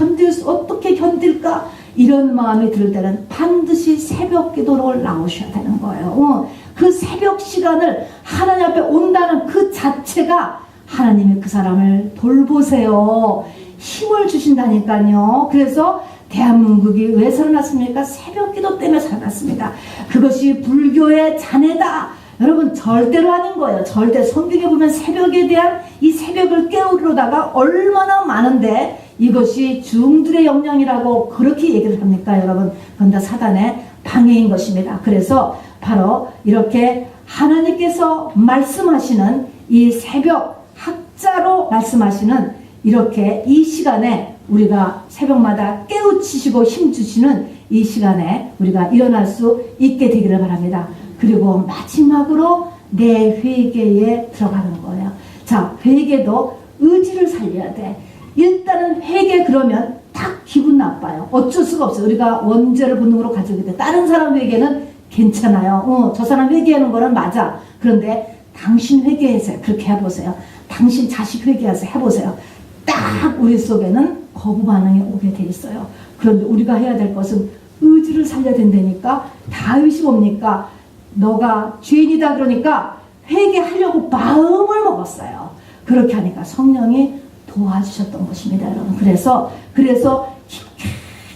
A: 견딜까 이런 마음이 들 때는 반드시 새벽 기도를 나오셔야 되는 거예요. 그 새벽 시간을 하나님 앞에 온다는 그 자체가 하나님이 그 사람을 돌보세요. 힘을 주신다니까요. 그래서 대한민국이 왜 살아났습니까? 새벽 기도 때문에 살아났습니다. 그것이 불교의 잔해다. 여러분 절대로 아닌 거예요. 절대 성경에 보면 새벽에 대한 이 새벽을 깨우려다가 얼마나 많은데 이것이 중들의 영향이라고 그렇게 얘기를 합니까? 여러분 그건 다 사단의 방해인 것입니다. 그래서 바로 이렇게 하나님께서 말씀하시는 이 새벽 학자로 말씀하시는 이렇게 이 시간에 우리가 새벽마다 깨우치시고 힘주시는 이 시간에 우리가 일어날 수 있게 되기를 바랍니다. 그리고 마지막으로 내 회개에 들어가는 거예요. 자, 회개도 의지를 살려야 돼. 일단은 회개 그러면 딱 기분 나빠요. 어쩔 수가 없어요. 우리가 원죄를 본능으로 가지게 돼. 다른 사람 회개는 괜찮아요. 저 사람 회개하는 거는 맞아. 그런데 당신 회개하세요. 그렇게 해보세요. 당신 자식 회개하세요. 해보세요. 딱 우리 속에는 거부 반응이 오게 돼 있어요. 그런데 우리가 해야 될 것은 의지를 살려야 된다니까. 다윗이 뭡니까? 너가 죄인이다 그러니까 회개하려고 마음을 먹었어요. 그렇게 하니까 성령이 도와주셨던 것입니다, 여러분. 그래서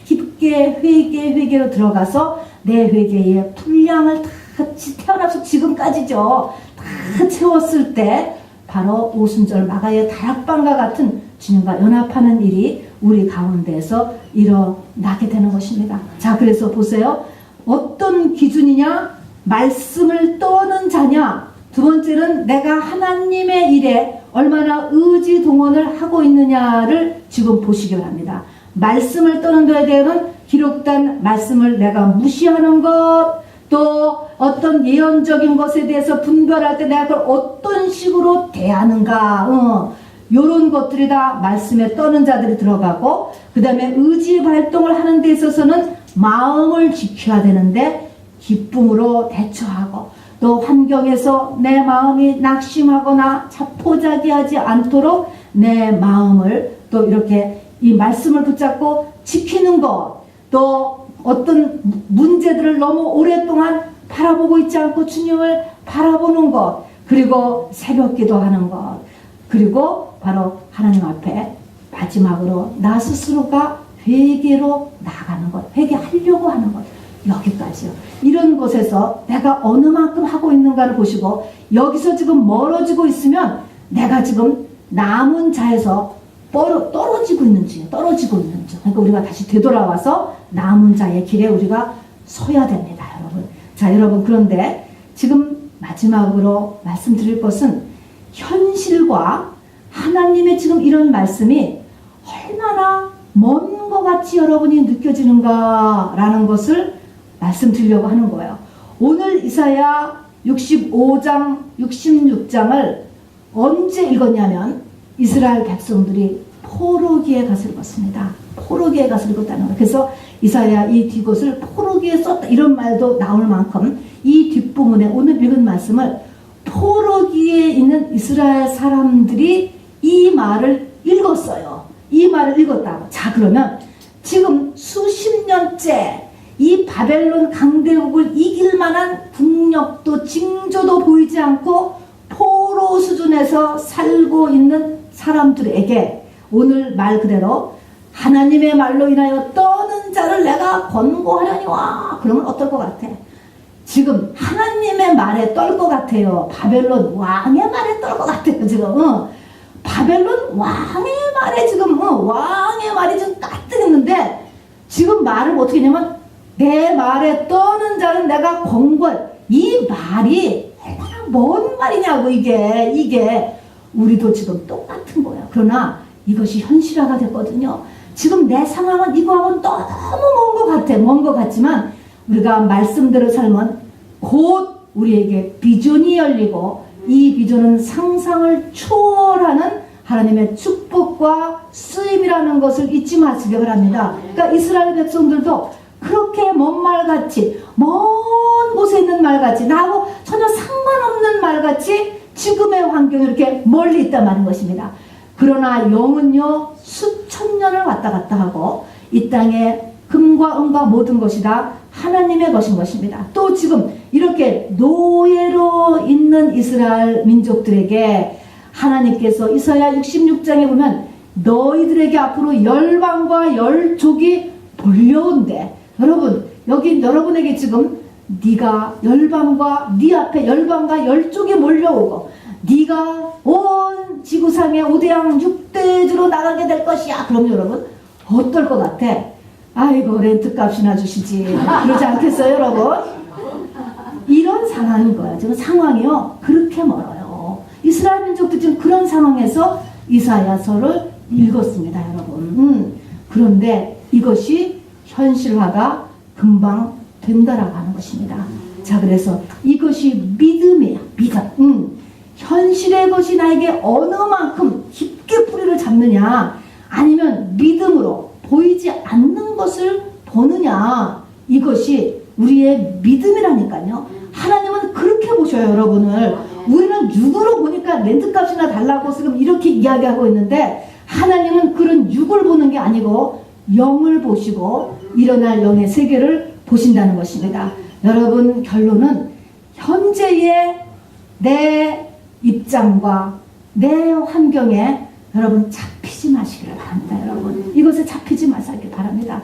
A: 깊게 회개로 들어가서 내 회개의 분량을 다 태어나서 지금까지죠. 다 채웠을 때 바로 오순절 마가의 다락방과 같은 주님과 연합하는 일이 우리 가운데서 일어나게 되는 것입니다. 자, 그래서 보세요. 어떤 기준이냐? 말씀을 떠는 자냐? 두 번째는 내가 하나님의 일에 얼마나 의지 동원을 하고 있느냐를 지금 보시기 바랍니다. 말씀을 떠는 것에 대해서는 기록된 말씀을 내가 무시하는 것, 또 어떤 예언적인 것에 대해서 분별할 때 내가 그걸 어떤 식으로 대하는가, 요런 것들이 다 말씀에 떠는 자들이 들어가고, 그 다음에 의지 발동을 하는 데 있어서는 마음을 지켜야 되는데 기쁨으로 대처하고, 또 환경에서 내 마음이 낙심하거나 자포자기하지 않도록 내 마음을 또 이렇게 이 말씀을 붙잡고 지키는 것, 또 어떤 문제들을 너무 오랫동안 바라보고 있지 않고 주님을 바라보는 것, 그리고 새벽 기도하는 것, 그리고 바로 하나님 앞에 마지막으로 나 스스로가 회개로 나가는 것, 회개하려고 하는 것, 여기까지요. 이런 곳에서 내가 어느 만큼 하고 있는가를 보시고, 여기서 지금 멀어지고 있으면 내가 지금 남은 자에서 떨어지고 있는지. 그러니까 우리가 다시 되돌아와서 남은 자의 길에 우리가 서야 됩니다, 여러분. 자, 여러분, 그런데 지금 마지막으로 말씀드릴 것은 현실과 하나님의 지금 이런 말씀이 얼마나 먼 것 같이 여러분이 느껴지는가라는 것을 말씀드리려고 하는 거예요. 오늘 이사야 65장, 66장을 언제 읽었냐면 이스라엘 백성들이 포로기에 가서 읽었습니다. 포로기에 가서 읽었다는 거예요. 그래서 이사야 이 뒤것을 포로기에 썼다 이런 말도 나올 만큼 이 뒷부분에 오늘 읽은 말씀을 포로기에 있는 이스라엘 사람들이 이 말을 읽었어요. 이 말을 읽었다고. 자, 그러면 지금 수십 년째 이 바벨론 강대국을 이길 만한 국력도 징조도 보이지 않고 포로 수준에서 살고 있는 사람들에게 오늘 말 그대로 하나님의 말로 인하여 떠는 자를 내가 권고하려니와. 그러면 어떨 것 같아? 지금 하나님의 말에 떨 것 같아요. 바벨론 왕의 말에 떨 것 같아요. 지금 바벨론 왕의 말에 지금 왕의 말이 지금 가득 있는데 지금 말을 어떻게 했냐면 내 말에 떠는 자는 내가 권고해. 이 말이 얼마나 먼 말이냐고. 이게 우리도 지금 똑같은 거야. 그러나 이것이 현실화가 됐거든요. 지금 내 상황은 이거하고는 너무 먼 것 같지만 우리가 말씀대로 살면 곧 우리에게 비전이 열리고 이 비전은 상상을 초월하는 하나님의 축복과 쓰임이라는 것을 잊지 마시기 바랍니다. 그러니까 이스라엘 백성들도 그렇게 먼 말같이, 먼 곳에 있는 말같이, 나하고 전혀 상관없는 말같이 지금의 환경이 이렇게 멀리 있단 말인 것입니다. 그러나 영은요 수천 년을 왔다 갔다 하고 이 땅에 금과 은과 모든 것이 다 하나님의 것인 것입니다. 또 지금 이렇게 노예로 있는 이스라엘 민족들에게 하나님께서 이사야 66장에 보면 너희들에게 앞으로 열방과 열족이 몰려온대. 여러분, 여기 여러분에게 지금 네가 열방과 네 앞에 열방과 열족이 몰려오고 네가 온 지구상의 5대양 6대주로 나가게 될 것이야. 그럼 여러분 어떨 것 같아? 아이고 렌트값이나 주시지. 그러지 않겠어요, 여러분? 이런 상황인 거야. 지금 상황이요 그렇게 멀어요. 이스라엘 민족도 지금 그런 상황에서 이사야서를 읽었습니다, 여러분. 그런데 이것이 현실화가 금방 된다라고 하는 것입니다. 자, 그래서 이것이 믿음이에요. 믿음. 현실의 것이 나에게 어느 만큼 깊게 뿌리를 잡느냐, 아니면 믿음으로 보이지 않는 것을 보느냐, 이것이 우리의 믿음이라니까요. 하나님은 그렇게 보셔요, 여러분을. 우리는 육으로 보니까 렌트값이나 달라고 지금 이렇게 이야기하고 있는데, 하나님은 그런 육을 보는 게 아니고 영을 보시고 일어날 영의 세계를 보신다는 것입니다. 여러분, 결론은 현재의 내 입장과 내 환경에 여러분 잡히지 마시기를 바랍니다. 여러분, 이것에 잡히지 마시기 바랍니다.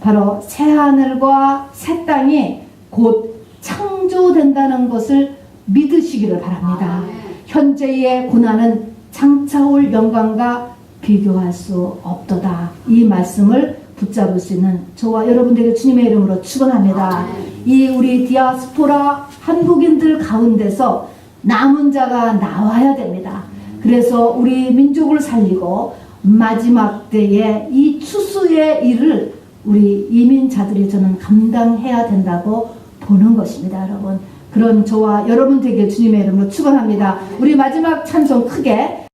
A: 바로 새하늘과 새 땅이 곧 창조된다는 것을 믿으시기를 바랍니다. 현재의 고난은 장차 올 영광과 비교할 수 없도다. 이 말씀을 붙잡을 수 있는 저와 여러분들에게 주님의 이름으로 축원합니다. 이 우리 디아스포라 한국인들 가운데서 남은 자가 나와야 됩니다. 그래서 우리 민족을 살리고 마지막 때에 이 추수의 일을 우리 이민자들이 저는 감당해야 된다고 보는 것입니다. 여러분, 그런 저와 여러분 되게 주님의 이름으로 축원합니다. 우리 마지막 찬송 크게